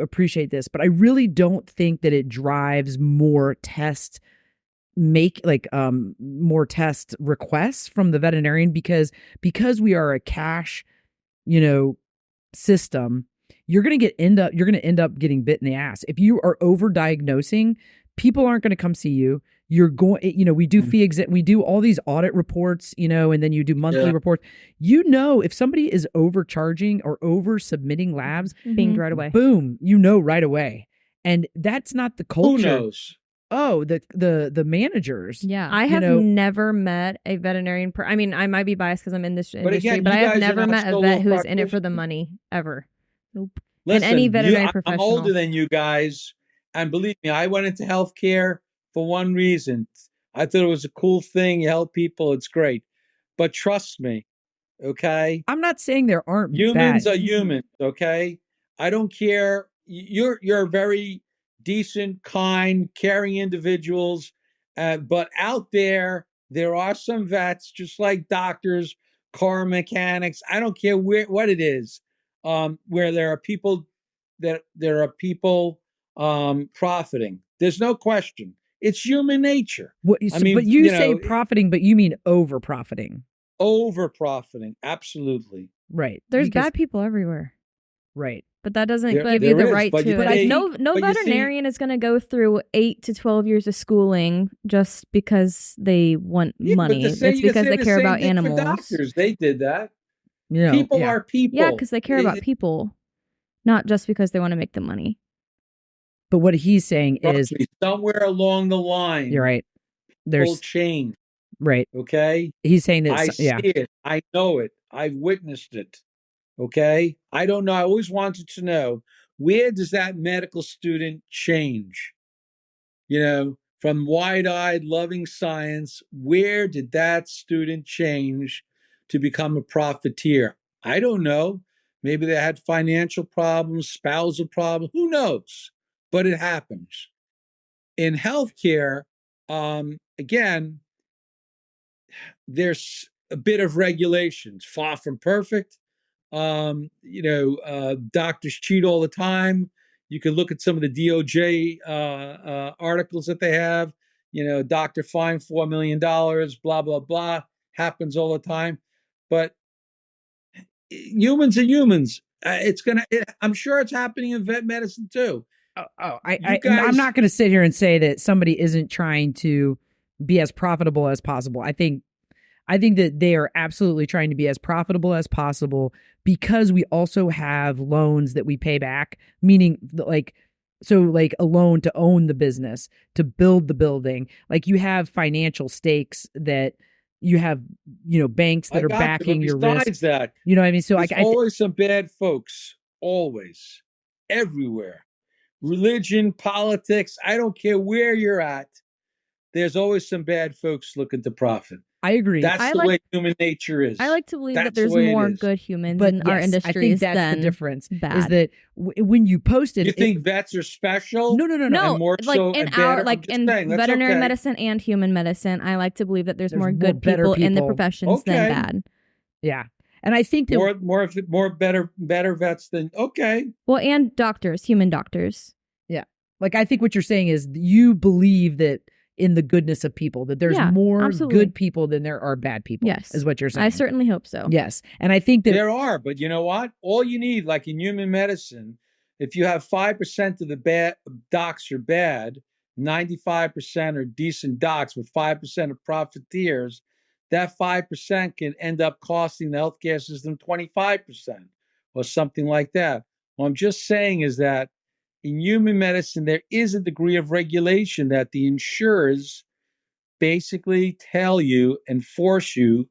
appreciate this, but I really don't think that it drives more test requests from the veterinarian because we are a cash, system. You're going to end up getting bit in the ass. If you are over-diagnosing, people aren't going to come see you. You're going, we do we do all these audit reports, and then you do monthly reports. If somebody is overcharging or over submitting labs, binged right away. Boom, right away. And that's not the culture. Who knows? Oh, the managers. Yeah. I have never met a veterinarian. I might be biased because I'm in this industry, but I have never met a vet who is in it for the money ever. Nope. Listen, and any veterinary professional. I'm older than you guys. And believe me, I went into healthcare for one reason. I thought it was a cool thing. You help people. It's great. But trust me, okay? I'm not saying there aren't humans are humans, okay? I don't care. You're very decent, kind, caring individuals. But out there are some vets, just like doctors, car mechanics. I don't care what it is, where there are people profiting. There's no question. It's human nature. But you say profiting, but you mean over profiting. Over profiting, absolutely. Right. There's bad people everywhere. Right. But that doesn't give you the right to it. No veterinarian is going to go through 8 to 12 years of schooling just because they want money. It's because they care about animals. Doctors, they did that. People are people. Yeah, because they care about people, not just because they want to make the money. But what he's saying is somewhere along the line. You're right. There's change. Right. Okay. He's saying that. I see it. I know it. I've witnessed it. Okay. I don't know. I always wanted to know, where does that medical student change? From wide-eyed, loving science, where did that student change to become a profiteer? I don't know. Maybe they had financial problems, spousal problems. Who knows? But it happens. In healthcare, again, there's a bit of regulations, far from perfect. Doctors cheat all the time. You can look at some of the DOJ articles that they have. doctor fined $4 million, blah, blah, blah. Happens all the time. But humans are humans. I'm sure it's happening in vet medicine too. I'm not going to sit here and say that somebody isn't trying to be as profitable as possible. I think that they are absolutely trying to be as profitable as possible, because we also have loans that we pay back, meaning like a loan to own the business, to build the building. Like, you have financial stakes that you have, banks that are backing your risk. Besides that, you know what I mean? So there's always some bad folks, always, everywhere. Religion, politics, I don't care where you're at. There's always some bad folks looking to profit. I agree. That's the way human nature is. I like to believe that there's more good humans in our industry. I think that's the difference. Bad. Is that when you posted, you think vets are special? No. And more like so in veterinary okay. medicine and human medicine, I like to believe that there's more good people in the professions than bad. Yeah. And I think that more better vets than Well, and doctors, human doctors. Yeah. Like, I think what you're saying is you believe that in the goodness of people, that there's more good people than there are bad people. Yes. Is what you're saying. I certainly hope so. Yes. And I think that there are, but you know what? All you need, like in human medicine, if you have 5% of the bad docs are bad, 95% are decent docs with 5% of profiteers, that 5% can end up costing the healthcare system 25% or something like that. What I'm just saying is that in human medicine, there is a degree of regulation that the insurers basically tell you and force you,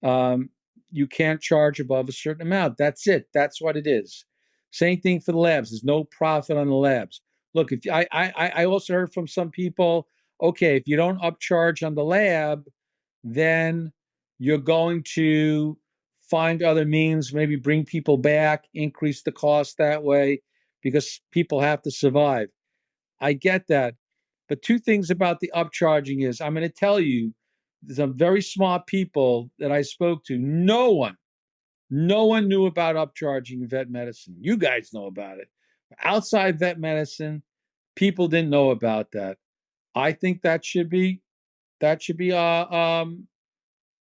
you can't charge above a certain amount. That's it. That's what it is. Same thing for the labs. There's no profit on the labs. Look, if I also heard from some people, okay, if you don't upcharge on the lab, then you're going to find other means, maybe bring people back, increase the cost that way, because people have to survive. I get that. But two things about the upcharging is, I'm going to tell you, some very smart people that I spoke to, no one knew about upcharging in vet medicine. You guys know about it. Outside vet medicine, people didn't know about that. I think that should be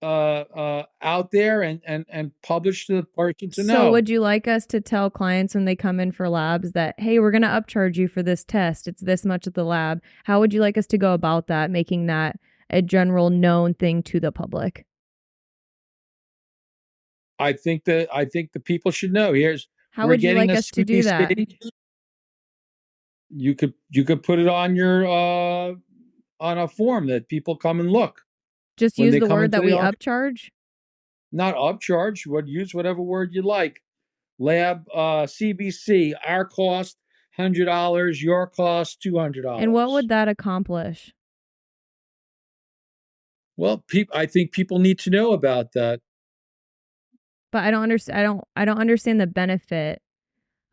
out there and published to the person to know. So would you like us to tell clients when they come in for labs that, hey, we're going to upcharge you for this test, it's this much at the lab? How would you like us to go about that, making that a general known thing to the public? I think the people should know. How would you like us to do that? You could put it on your on a form that people come and look. Just use the word that we upcharge? Not upcharge. Use whatever word you like. Lab, CBC, our cost, $100, your cost, $200. And what would that accomplish? Well, I think people need to know about that. But I don't understand the benefit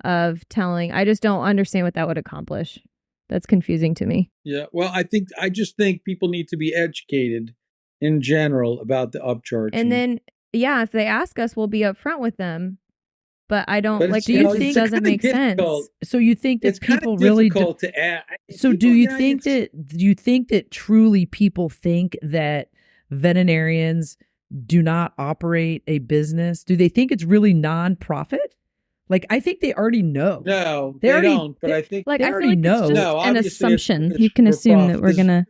of telling. I just don't understand what that would accomplish. That's confusing to me. Yeah. Well, I just think people need to be educated in general about the upcharging. And then, if they ask us, we'll be upfront with them. But I don't do you think it doesn't make sense? So you think that people really do? So do you think that truly people think that veterinarians do not operate a business? Do they think it's really non-profit? Like, I think they already know. No, they don't. But I think they already know. It's just an assumption. You can assume that we're gonna.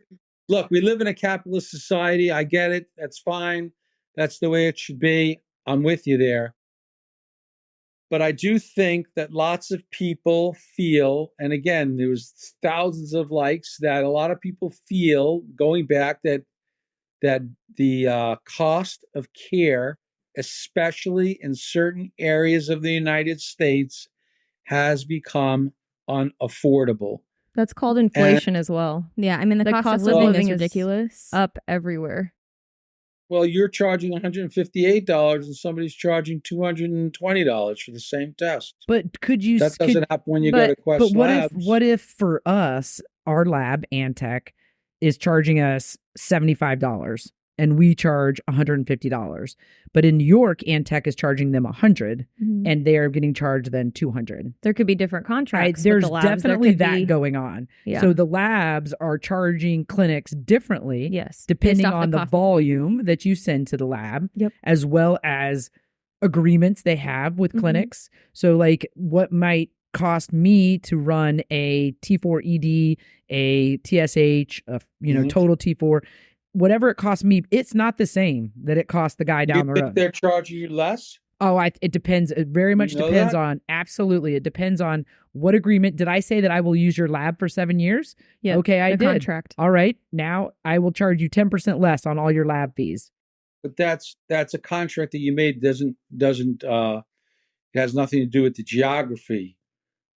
Look, we live in a capitalist society. I get it. That's fine. That's the way it should be. I'm with you there. But I do think that lots of people feel, and again, there was thousands of likes, that a lot of people feel, going back, that the cost of care, especially in certain areas of the United States, has become unaffordable. That's called inflation as well. Yeah, I mean, the cost of living is ridiculous. Up everywhere. Well, you're charging $158 and somebody's charging $220 for the same test. But could you? That doesn't happen when you go to Quest But Labs. What if for us, our lab, Antech, is charging us $75, and we charge $150. But in New York, Antech is charging them $100, and they are getting charged then $200. There could be different contracts. There's with the labs. definitely that going on. Yeah. So the labs are charging clinics differently, yes, depending on the volume that you send to the lab, as well as agreements they have with clinics. So like what might cost me to run a T4 ED, a TSH, total T4, whatever it costs me, it's not the same that it costs the guy down the road. They're charging you less? Oh, it depends. It very much depends on, absolutely. It depends on what agreement. Did I say that I will use your lab for 7 years? Yeah. Okay, I did. Contract. All right. Now I will charge you 10% less on all your lab fees. But that's a contract that you made doesn't it has nothing to do with the geography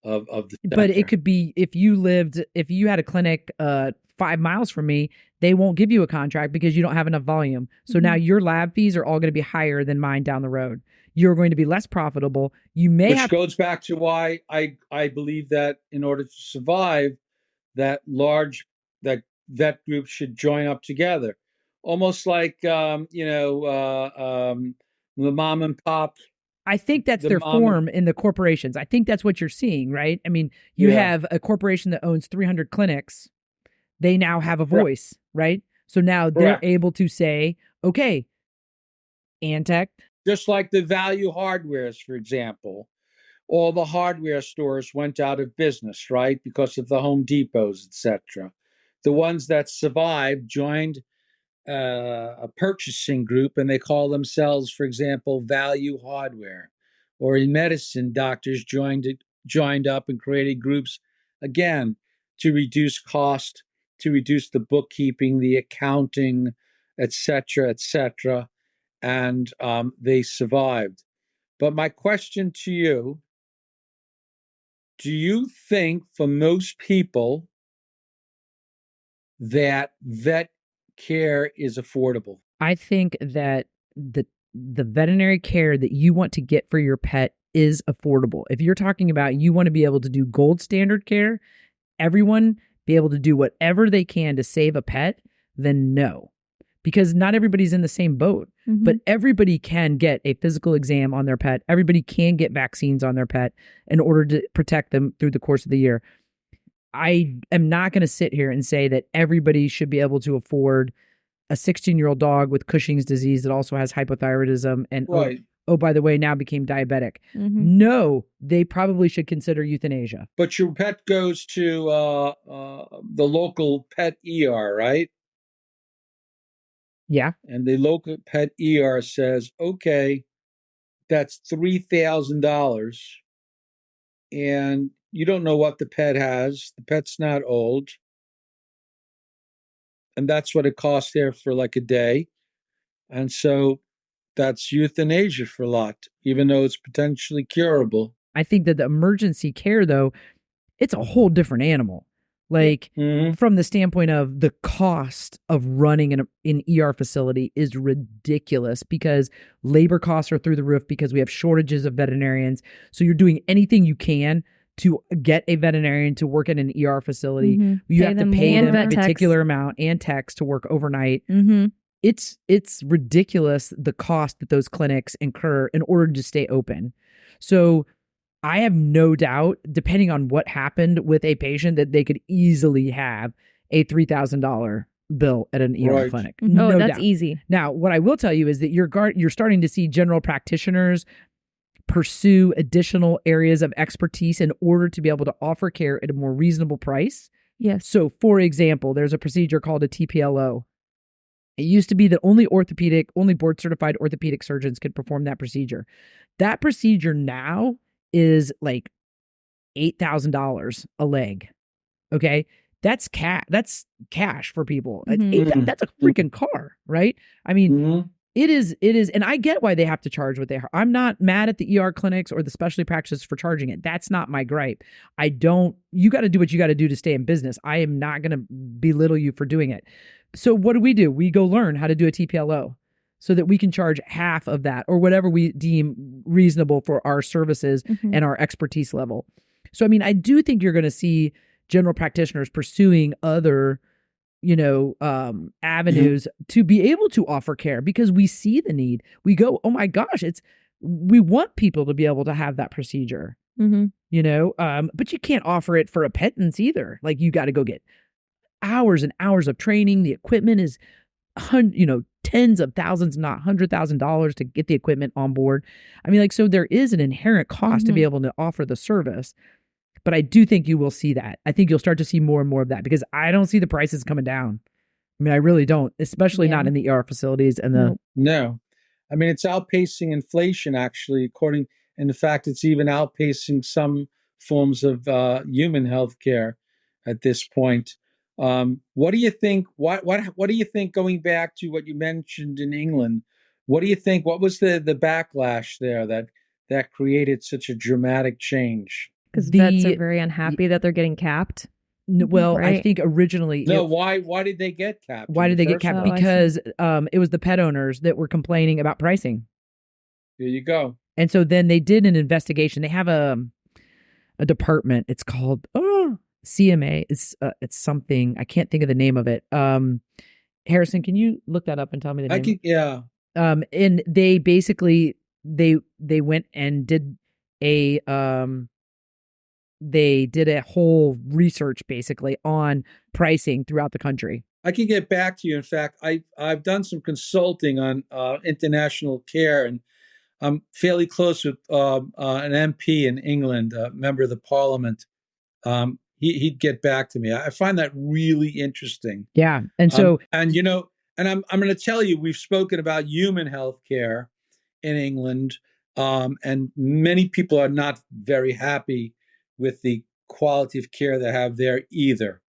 of the center. But it could be if you had a clinic 5 miles from me, they won't give you a contract because you don't have enough volume. So now your lab fees are all going to be higher than mine down the road. You're going to be less profitable. Which goes back to why I believe that in order to survive, that vet groups should join up together. Almost like the mom and pop. I think that's their form in the corporations. I think that's what you're seeing, right? I mean, you have a corporation that owns 300 clinics. They now have a voice, right? So now they're able to say, okay, Antech. Just like the value hardwares, for example, all the hardware stores went out of business, right? Because of the Home Depots, etc. The ones that survived joined a purchasing group, and they call themselves, for example, Value Hardware. Or in medicine, doctors joined up and created groups, again, to reduce cost, to reduce the bookkeeping, the accounting, etc., and they survived. But my question to you, do you think for most people that vet care is affordable? I think that the veterinary care that you want to get for your pet is affordable. If you're talking about you want to be able to do gold standard care, everyone be able to do whatever they can to save a pet, then no. Because not everybody's in the same boat, but everybody can get a physical exam on their pet. Everybody can get vaccines on their pet in order to protect them through the course of the year. I am not going to sit here and say that everybody should be able to afford a 16-year-old dog with Cushing's disease that also has hypothyroidism and, oh, by the way, now became diabetic. No, they probably should consider euthanasia. But your pet goes to the local pet ER, right? Yeah. And the local pet ER says, okay, that's $3,000. And you don't know what the pet has. The pet's not old. And that's what it costs there for like a day. And so that's euthanasia for a lot, even though it's potentially curable. I think that the emergency care, though, it's a whole different animal. Like from the standpoint of the cost of running an ER facility is ridiculous because labor costs are through the roof because we have shortages of veterinarians. So you're doing anything you can to get a veterinarian to work in an ER facility. You have to pay them a particular amount and techs to work overnight. It's ridiculous the cost that those clinics incur in order to stay open. So I have no doubt, depending on what happened with a patient, that they could easily have a $3,000 bill at an ER clinic. No that's doubt. Easy. Now, what I will tell you is that you're starting to see general practitioners pursue additional areas of expertise in order to be able to offer care at a more reasonable price. Yes. So, for example, there's a procedure called a TPLO. It used to be that only board-certified orthopedic surgeons could perform that procedure. That procedure now is like $8,000 a leg. Okay. That's cash for people. That's a freaking car, right? I mean, it is. And I get why they have to charge what they are. I'm not mad at the ER clinics or the specialty practices for charging it. That's not my gripe. You got to do what you got to do to stay in business. I am not going to belittle you for doing it. So what do? We go learn how to do a TPLO so that we can charge half of that or whatever we deem reasonable for our services and our expertise level. So, I mean, I do think you're going to see general practitioners pursuing other, avenues to be able to offer care, because we see the need. We go, oh my gosh, we want people to be able to have that procedure, but you can't offer it for a pittance either. Like, you got to go get hours and hours of training. The equipment is, tens of thousands, not $100,000 to get the equipment on board. I mean, so there is an inherent cost to be able to offer the service. But I do think you will see that. I think you'll start to see more and more of that, because I don't see the prices coming down. I mean, I really don't, especially not in the ER facilities and the. No. I mean, it's outpacing inflation, actually, in fact, it's even outpacing some forms of human health care at this point. What do you think? What do you think, going back to what you mentioned in England? What do you think? What was the backlash there that created such a dramatic change? Because vets are very unhappy that they're getting capped. Well, right? I think originally... No, why did they get capped? Why did they get capped? Because it was the pet owners that were complaining about pricing. There you go. And so then they did an investigation. They have a department. It's called CMA. It's something. I can't think of the name of it. Harrison, can you look that up and tell me the name? Yeah. And they basically, they went and did a... they did a whole research basically on pricing throughout the country. I can get back to you. In fact, I've done some consulting on international care, and I'm fairly close with an MP in England, a member of the parliament. He'd get back to me. I find that really interesting. Yeah. And so, I'm going to tell you, we've spoken about human health care in England, and many people are not very happy with the quality of care they have there either,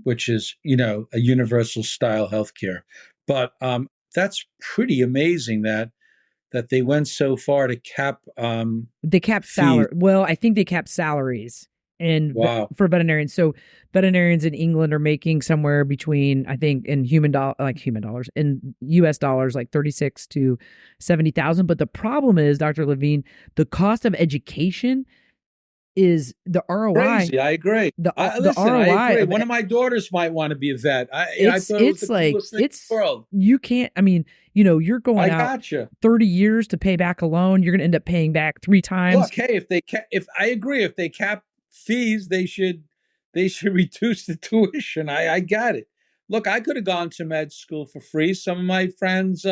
which is, a universal style healthcare. But that's pretty amazing that they went so far to cap. They capped salary. Well, I think they capped salaries for veterinarians. So veterinarians in England are making somewhere between, I think, in in US dollars, like 36 to 70,000. But the problem is, Dr. Levine, the cost of education is the ROI. Crazy. I agree. The ROI. I agree. One of my daughters might want to be a vet. I thought it was the coolest thing in the world. You can't. I mean, you're going out 30 years to pay back a loan. You're going to end up paying back 3 times. Look, hey, if I agree, if they cap fees, they should reduce the tuition. I got it. Look, I could have gone to med school for free. Some of my friends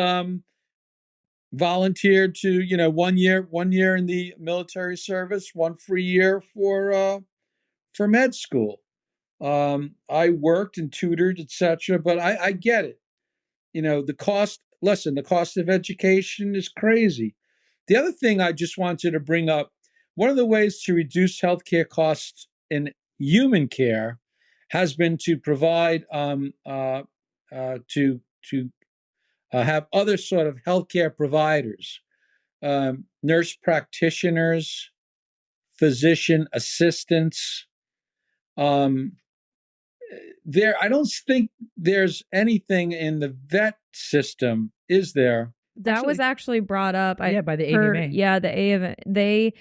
volunteered to 1 year in the military service, 1 free year for med school. I worked and tutored, etc. But I get it. The cost. Listen, the cost of education is crazy. The other thing I just wanted to bring up: one of the ways to reduce healthcare costs in human care has been to provide have other sort of healthcare providers, nurse practitioners, physician assistants. I don't think there's anything in the vet system, is there? That was actually brought up. by the AVMA. Yeah, the AVMA. They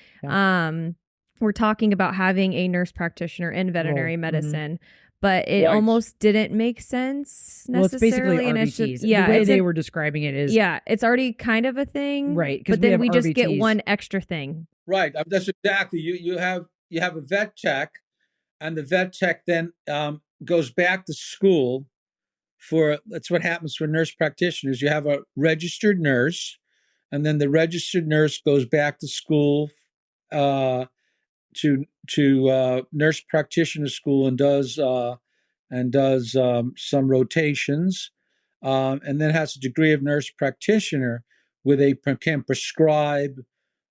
were talking about having a nurse practitioner in veterinary medicine. But it almost didn't make sense necessarily. Well, it's basically and RBTs. It's just, the way they were describing it is... Yeah, it's already kind of a thing. Right. But then we just RBTs. get one extra thing. Right. That's exactly. You have a vet tech, and the vet tech then goes back to school that's what happens for nurse practitioners. You have a registered nurse, and then the registered nurse goes back to school to nurse practitioner school and does some rotations, and then has a degree of nurse practitioner where they can prescribe,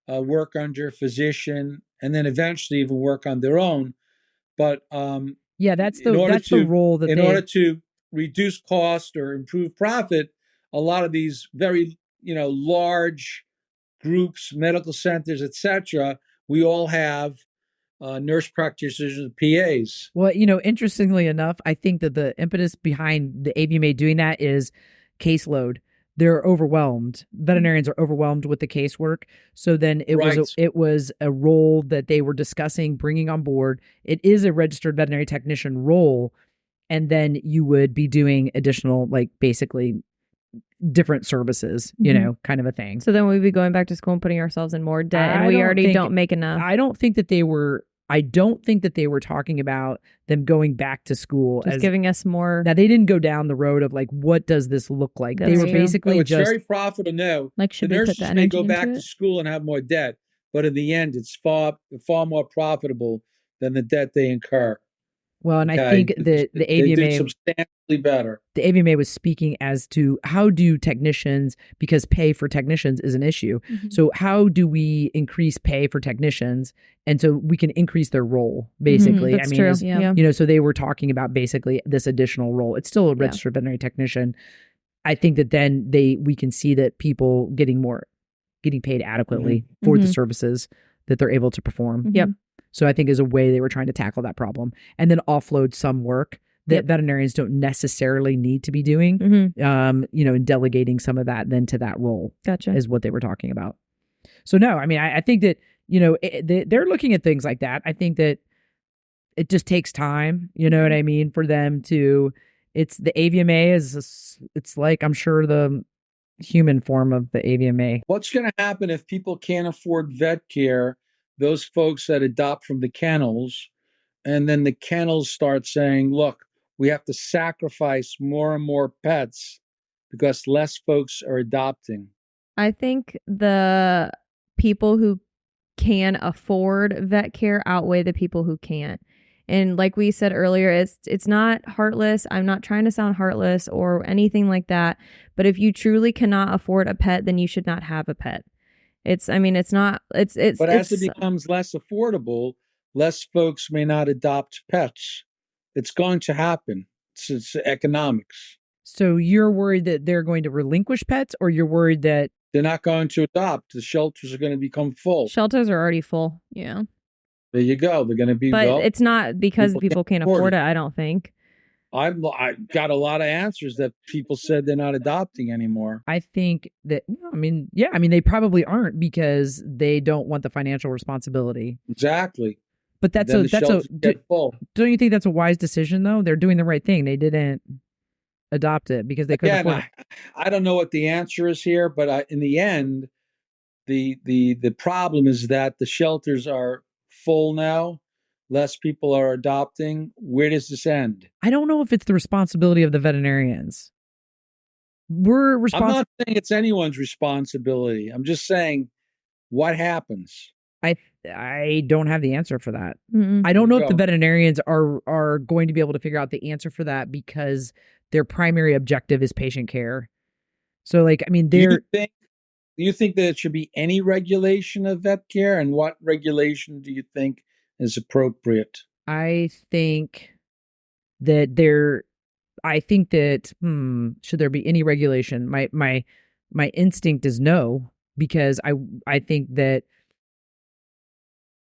work under a physician, and then eventually even work on their own. But that's the role that in order to reduce cost or improve profit, a lot of these very large groups, medical centers, etc., we all have nurse practitioners and PAs. Well, interestingly enough, I think that the impetus behind the AVMA doing that is caseload. They're overwhelmed. Veterinarians are overwhelmed with the casework. So then it was a role that they were discussing bringing on board. It is a registered veterinary technician role. and then you would be doing additional, like basically different services, you know, kind of a thing. So then we'd be going back to school and putting ourselves in more debt, and we already don't make enough. I don't think that they were talking about them going back to school just as giving us more. Now, they didn't go down the road of like, what does this look like? They were basically it's very profitable. No, like, should the we nurses put that may go back to school and have more debt, but in the end, it's far more profitable than the debt they incur. Well, and I think that the AVMA did substantially better. The AVMA was speaking as to how do technicians, because pay for technicians is an issue. So how do we increase pay for technicians, and so we can increase their role, basically. That's true. You know, so they were talking about basically this additional role. It's still a registered veterinary technician. I think that then we can see that people getting paid adequately for the services that they're able to perform. So I think is a way they were trying to tackle that problem, and then offload some work that veterinarians don't necessarily need to be doing, you know, and delegating some of that then to that role. Gotcha. Is what they were talking about. So no, I mean, I think that, you know, they're looking at things like that. I think that it just takes time, you know what I mean, for them to, it's the AVMA it's like, I'm sure the human form of the AVMA. What's going to happen if people can't afford vet care? Those folks that adopt from the kennels, and then the kennels start saying, look, we have to sacrifice more and more pets because less folks are adopting. I think the people who can afford vet care outweigh the people who can't. And like we said earlier, it's not heartless. I'm not trying to sound heartless or anything like that. But if you truly cannot afford a pet, then you should not have a pet. But as it becomes less affordable, less folks may not adopt pets. It's going to happen. It's economics. So you're worried that they're going to relinquish pets, or you're worried that they're not going to adopt? The shelters are going to become full. Shelters are already full. Yeah. There you go. They're going to be. But it's not because people can't afford it, I don't think. I got a lot of answers that people said they're not adopting anymore. I think that, they probably aren't because they don't want the financial responsibility. Exactly. But don't you think that's a wise decision though? They're doing the right thing. They didn't adopt it because they couldn't afford it. I don't know what the answer is here, but in the end, the problem is that the shelters are full now. Less people are adopting. Where does this end? I don't know if it's the responsibility of the veterinarians. I'm not saying it's anyone's responsibility. I'm just saying what happens. I don't have the answer for that. I don't know if the veterinarians are going to be able to figure out the answer for that because their primary objective is patient care. So do you think that it should be any regulation of vet care, and what regulation do you think is appropriate? I think that should there be any regulation? My instinct is no, because I think that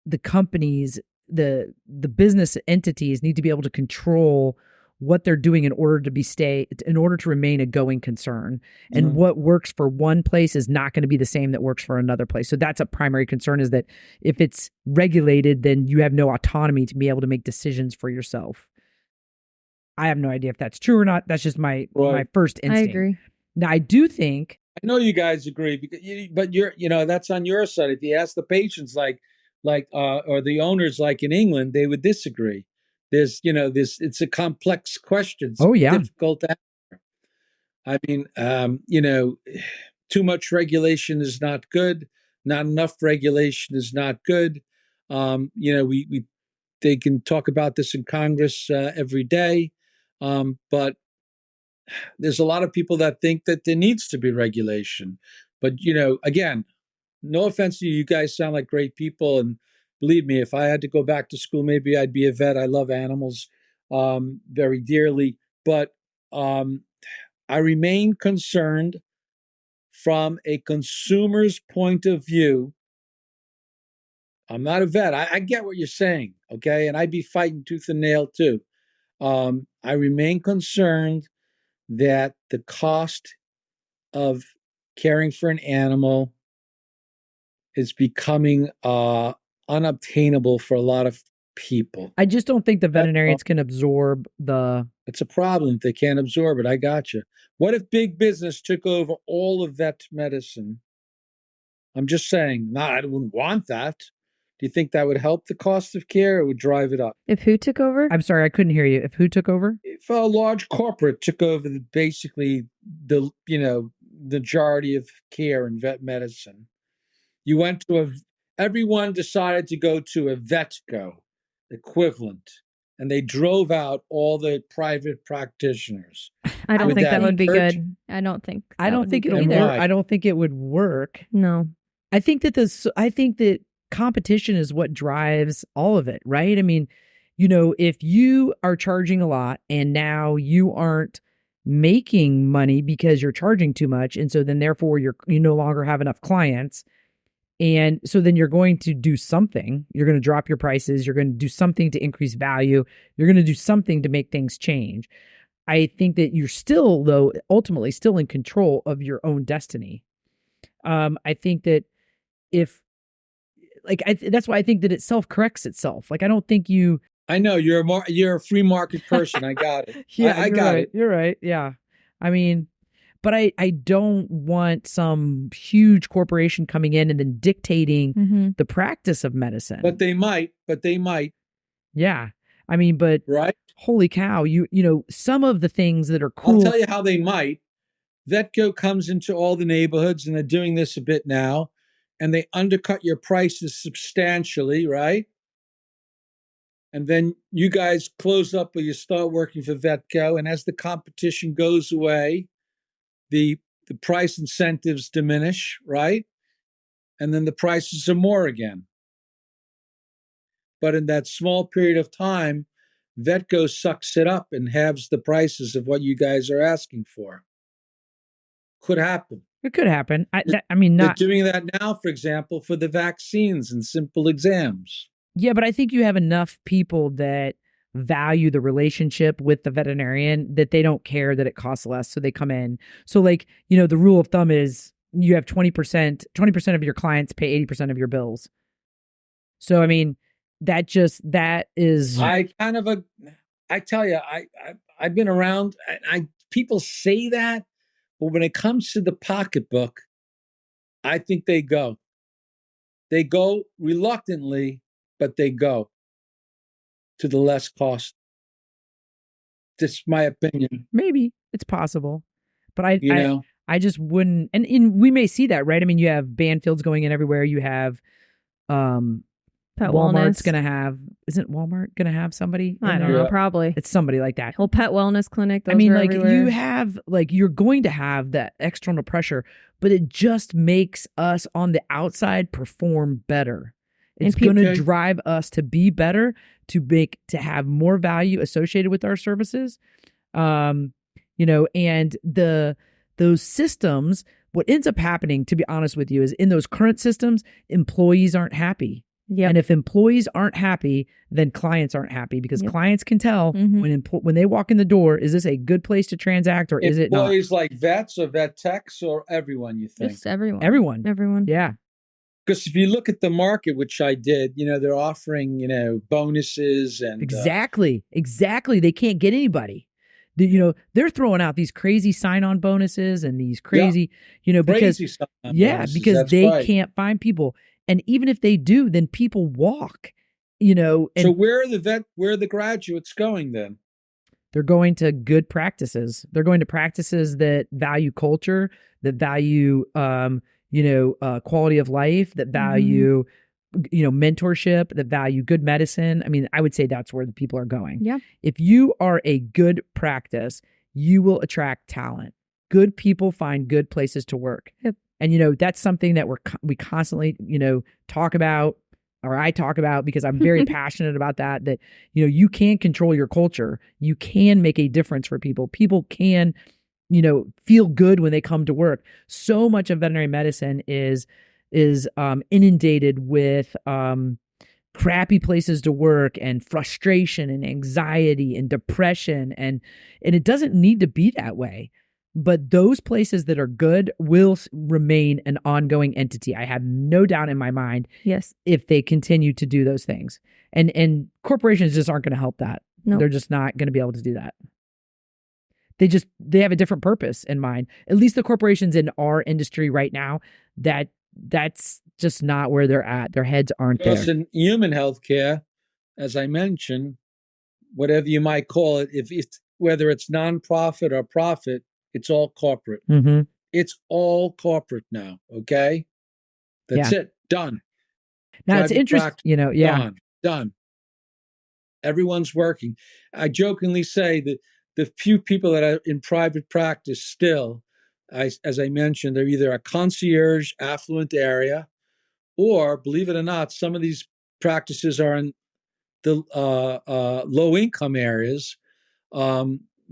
the companies, the business entities need to be able to control what they're doing in order to remain a going concern. And what works for one place is not going to be the same that works for another place. So that's a primary concern, is that if it's regulated, then you have no autonomy to be able to make decisions for yourself. I have no idea if that's true or not. That's just my first instinct. I agree. Now, I do think, I know you guys agree, but that's on your side. If you ask the patients, or the owners, like in England, they would disagree. It's a complex question. It's difficult to answer. I mean, too much regulation is not good. Not enough regulation is not good. They can talk about this in Congress every day, but there's a lot of people that think that there needs to be regulation. But again, no offense to you, you guys sound like great people, and believe me, if I had to go back to school, maybe I'd be a vet. I love animals very dearly, but I remain concerned from a consumer's point of view. I'm not a vet. I get what you're saying, okay? And I'd be fighting tooth and nail too. I remain concerned that the cost of caring for an animal is becoming unobtainable for a lot of people. I just don't think the veterinarians can absorb the... It's a problem if they can't absorb it. I got you. What if big business took over all of vet medicine? I'm just saying, I wouldn't want that. Do you think that would help the cost of care or would drive it up? If who took over? I'm sorry, I couldn't hear you. If who took over? If a large corporate took over basically the majority of care in vet medicine, you went to everyone decided to go to a Vetco equivalent, and they drove out all the private practitioners. I don't think that would be good. I don't think it'll work. I don't think it would work. No. I think that competition is what drives all of it, right? I mean, if you are charging a lot and now you aren't making money because you're charging too much, and so then therefore you no longer have enough clients, and so then you're going to do something. You're going to drop your prices. You're going to do something to increase value. You're going to do something to make things change. I think that you're still, though, ultimately still in control of your own destiny. I think that that's why I think that it self-corrects itself. I don't think you... I know you're a free market person. I got it. Yeah, I got it. You're right. Yeah. I mean, but I don't want some huge corporation coming in and then dictating the practice of medicine. But they might. Yeah. I mean, but right? Holy cow, some of the things that are cool. I'll tell you how they might. Vetco comes into all the neighborhoods, and they're doing this a bit now, and they undercut your prices substantially, right? And then you guys close up or you start working for Vetco, and as the competition goes away, the price incentives diminish, right? And then the prices are more again. But in that small period of time, Vetco sucks it up and halves the prices of what you guys are asking for. Could happen. It could happen. They're doing that now, for example, for the vaccines and simple exams. Yeah, but I think you have enough people that value the relationship with the veterinarian that they don't care that it costs less, so they come in. So the rule of thumb is you have 20% of your clients pay 80% of your bills. So I mean, that is... I tell you, I've been around, people say that, but when it comes to the pocketbook, I think they go reluctantly, but they go to the less cost. Just my opinion. Maybe it's possible, but I just wouldn't. And we may see that, right? I mean, you have Banfields going in everywhere. You have Pet Walmart's Wellness. going to have, isn't Walmart going to have somebody? I don't know, probably. It's somebody like that. Whole pet wellness clinic. I mean, you have, you're going to have that external pressure, but it just makes us on the outside perform better. It's going to drive us to be better, to have more value associated with our services. And those systems, what ends up happening, to be honest with you, is in those current systems, employees aren't happy. Yep. And if employees aren't happy, then clients aren't happy, because clients can tell when they walk in the door, is this a good place to transact or is it not? Employees like vets or vet techs or everyone, you think? Just everyone. Everyone. Yeah. Because if you look at the market, which I did, they're offering, bonuses and... Exactly. They can't get anybody. They're throwing out these crazy sign-on bonuses and these crazy, because they can't find people. And even if they do, then people walk, And so where are the graduates going then? They're going to good practices. They're going to practices that value culture, that value, quality of life, that value, mentorship, that value good medicine. I mean, I would say that's where the people are going. Yeah. If you are a good practice, you will attract talent. Good people find good places to work. Yep. And, that's something that we constantly, talk about, or I talk about, because I'm very passionate about that, you can control your culture. You can make a difference for people. People can, feel good when they come to work. So much of veterinary medicine is inundated with crappy places to work and frustration and anxiety and depression. And it doesn't need to be that way. But those places that are good will remain an ongoing entity. I have no doubt in my mind. Yes. If they continue to do those things, and corporations just aren't going to help that. Nope. They're just not going to be able to do that. They have a different purpose in mind. At least the corporations in our industry right now, that's just not where they're at. Their heads aren't there. In human healthcare, as I mentioned, whatever you might call it, if it's whether it's nonprofit or profit, it's all corporate. Mm-hmm. It's all corporate now. Okay, that's it. Done. Now it's interesting, Done. Everyone's working. I jokingly say that the few people that are in private practice still, as I mentioned, they're either a concierge, affluent area, or, believe it or not, some of these practices are in the low-income areas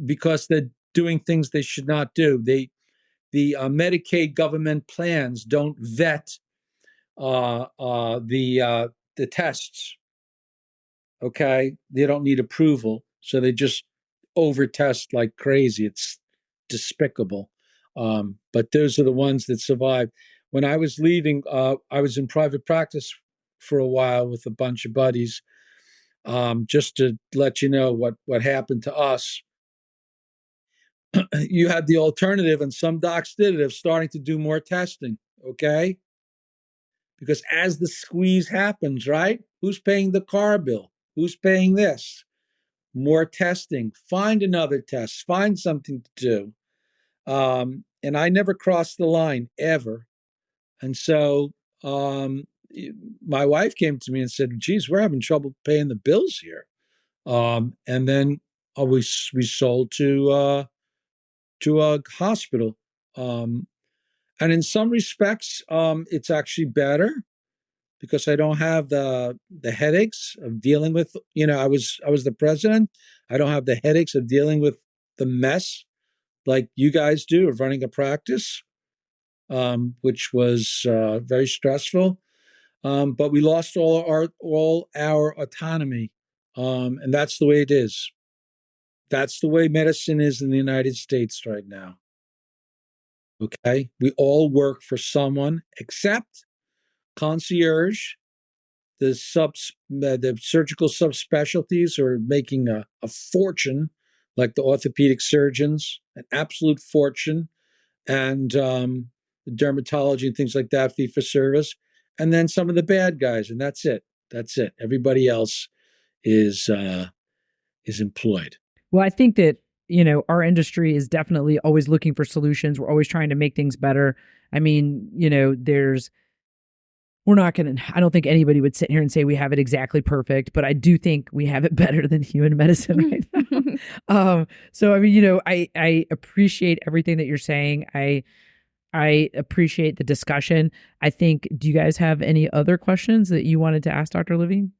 because they're doing things they should not do. The Medicaid government plans don't vet the tests. Okay, they don't need approval, so they just over-test like crazy. It's despicable. But those are the ones that survive. When I was leaving, I was in private practice for a while with a bunch of buddies. Just to let you know what happened to us. You had the alternative, and some docs did it, of starting to do more testing, okay? Because as the squeeze happens, right? Who's paying the car bill? Who's paying this? More testing. Find another test. Find something to do. And I never crossed the line, ever. And so my wife came to me and said, geez, we're having trouble paying the bills here. And then we sold to a hospital. And in some respects, it's actually better because I don't have the headaches of dealing with, I was the president. I don't have the headaches of dealing with the mess like you guys do of running a practice, which was very stressful. But we lost all our autonomy. And that's the way it is. That's the way medicine is in the United States right now. Okay? We all work for someone except concierge. The surgical subspecialties are making a fortune, like the orthopedic surgeons, an absolute fortune, and the dermatology and things like that, fee for service. And then some of the bad guys, and that's it. That's it. Everybody else is employed. Well, I think that, our industry is definitely always looking for solutions. We're always trying to make things better. I mean, I don't think anybody would sit here and say we have it exactly perfect, but I do think we have it better than human medicine right now. So, I mean, I appreciate everything that you're saying. I appreciate the discussion. I think, do you guys have any other questions that you wanted to ask Dr. Levine?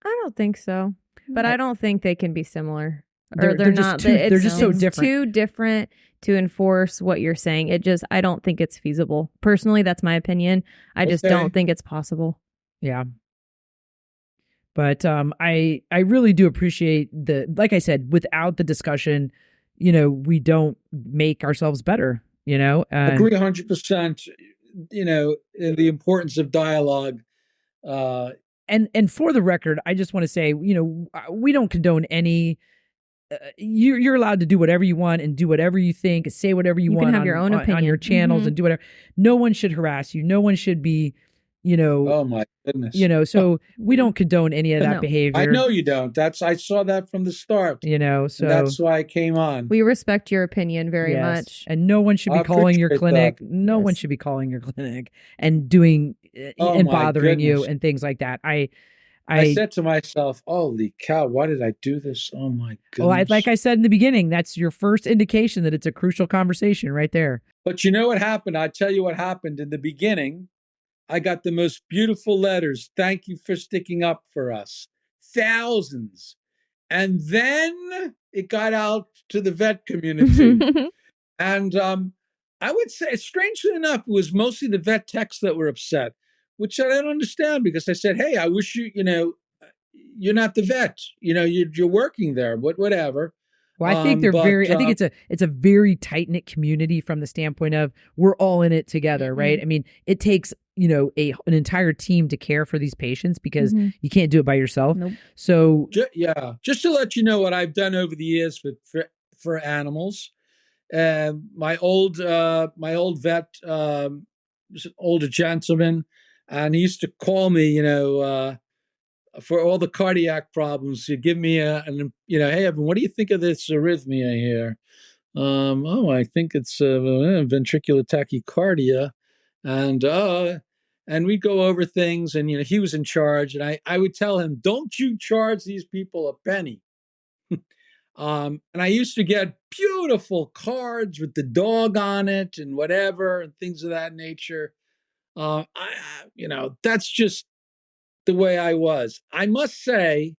I don't think so, but I don't think they can be similar. They're not. They're just so different. Too different to enforce what you're saying. I don't think it's feasible. Personally, that's my opinion. I just don't think it's possible. Yeah. But I really do appreciate like I said, without the discussion, we don't make ourselves better, Agree 100%, in the importance of dialogue. And for the record, I just want to say, we don't condone any. You're allowed to do whatever you want and do whatever you think, say whatever you want. You can have your own opinion on your channels and do whatever. No one should harass you. No one should be, Oh my goodness. So we don't condone any of that behavior. I know you don't. I saw that from the start. So that's why I came on. We respect your opinion very much. And no one should be calling your clinic. No one should be calling your clinic and doing and bothering you and things like that. I said to myself, holy cow, why did I do this? Oh my goodness. Well, like I said in the beginning, that's your first indication that it's a crucial conversation right there. But you know what happened? I'll tell you what happened in the beginning. I got the most beautiful letters. Thank you for sticking up for us. Thousands. And then it got out to the vet community. And I would say, strangely enough, it was mostly the vet techs that were upset, which I don't understand, because I said, hey, I wish you're not the vet. You're working there, whatever. Well, I think they're I think it's a very tight knit community from the standpoint of we're all in it together, right? I mean, it takes, you know, an entire team to care for these patients because you can't do it by yourself. Nope. So just to let you know what I've done over the years for animals. My old vet was an older gentleman, and he used to call me, you know, for all the cardiac problems. He'd give me hey, Evan, what do you think of this arrhythmia here? I think it's ventricular tachycardia, and we'd go over things, and you know, he was in charge, and I would tell him, don't you charge these people a penny. And I used to get beautiful cards with the dog on it and whatever and things of that nature. That's just the way I was. I must say,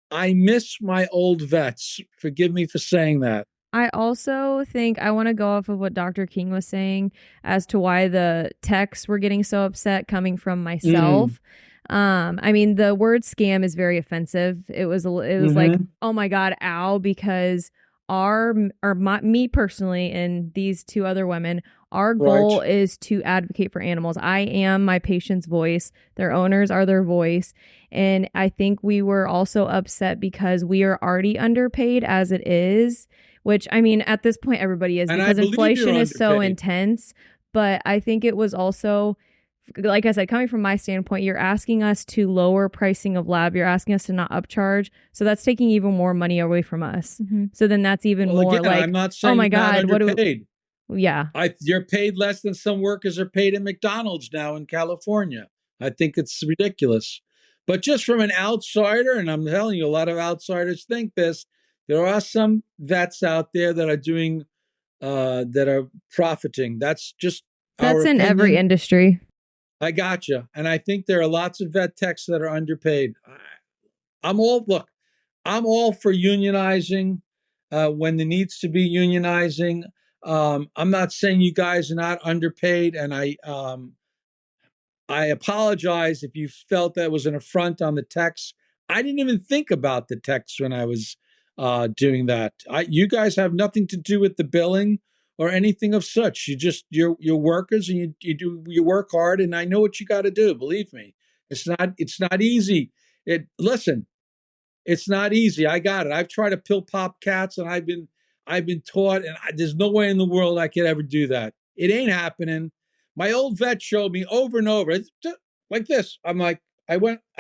I miss my old vets. Forgive me for saying that. I also think I want to go off of what Dr. King was saying as to why the texts were getting so upset coming from myself. I mean, the word scam is very offensive. It was like, oh my God, ow, because me personally and these two other women, our goal is to advocate for animals. I am my patient's voice. Their owners are their voice. And I think we were also upset because we are already underpaid as it is, which, I mean, at this point, everybody is, because inflation is so intense. But I think it was also, like I said, coming from my standpoint, you're asking us to lower pricing of lab. You're asking us to not upcharge. So that's taking even more money away from us. So then that's even more again, like, I'm not saying oh my God, what do we... Yeah. You're paid less than some workers are paid at McDonald's now in California. I think it's ridiculous. But just from an outsider, and I'm telling you, a lot of outsiders think this, there are some vets out there that are doing, that are profiting. That's in every industry. I gotcha. And I think there are lots of vet techs that are underpaid. I'm all for unionizing when there needs to be unionizing. I'm not saying you guys are not underpaid, and I apologize if you felt that was an affront on the techs. I didn't even think about the techs when I was doing that. You guys have nothing to do with the billing or anything of such. You're workers, and you work hard, and I know what you got to do. Believe me, it's not easy. It's not easy. I got it. I've tried to pill pop cats, and I've been taught, and there's no way in the world I could ever do that. It ain't happening. My old vet showed me over and over, like this. I'm like, I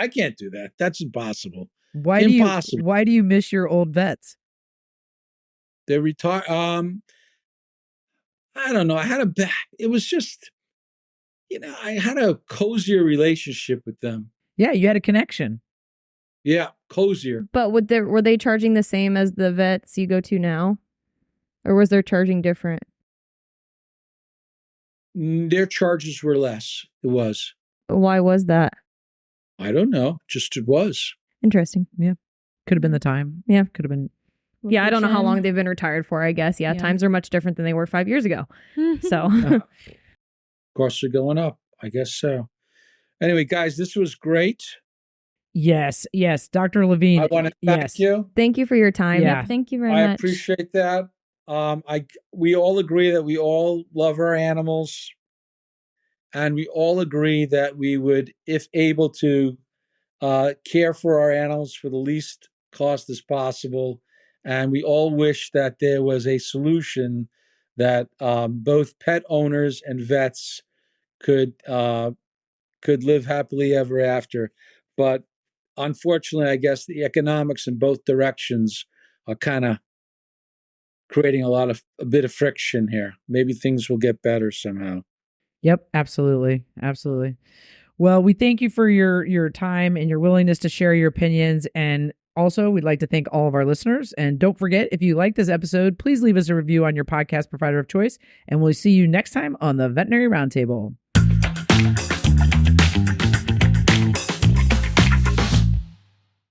can't do that. That's impossible. Impossible. Why do you miss your old vets? They're retired. I don't know. It was just, I had a cozier relationship with them. Yeah, you had a connection. Yeah, cozier. But were they charging the same as the vets you go to now? Or was their charging different? Their charges were less. It was. Why was that? I don't know. Just it was. Interesting. Yeah. Could have been the time. Yeah. Could have been. Yeah, I don't know how long they've been retired for, I guess. Yeah, times are much different than they were 5 years ago. So. Costs are going up. I guess so. Anyway, guys, this was great. Yes. Dr. Levine. I want to thank you. Thank you for your time. Yeah. Thank you very much. I appreciate that. We all agree that we all love our animals, and we all agree that we would, if able to, care for our animals for the least cost as possible. And we all wish that there was a solution that both pet owners and vets could live happily ever after. But unfortunately, I guess the economics in both directions are kind of creating a bit of friction here. Maybe things will get better somehow. Yep, absolutely. Well, we thank you for your time and your willingness to share your opinions. And also, we'd like to thank all of our listeners. And don't forget, if you like this episode, please leave us a review on your podcast provider of choice. And we'll see you next time on the Veterinary Roundtable.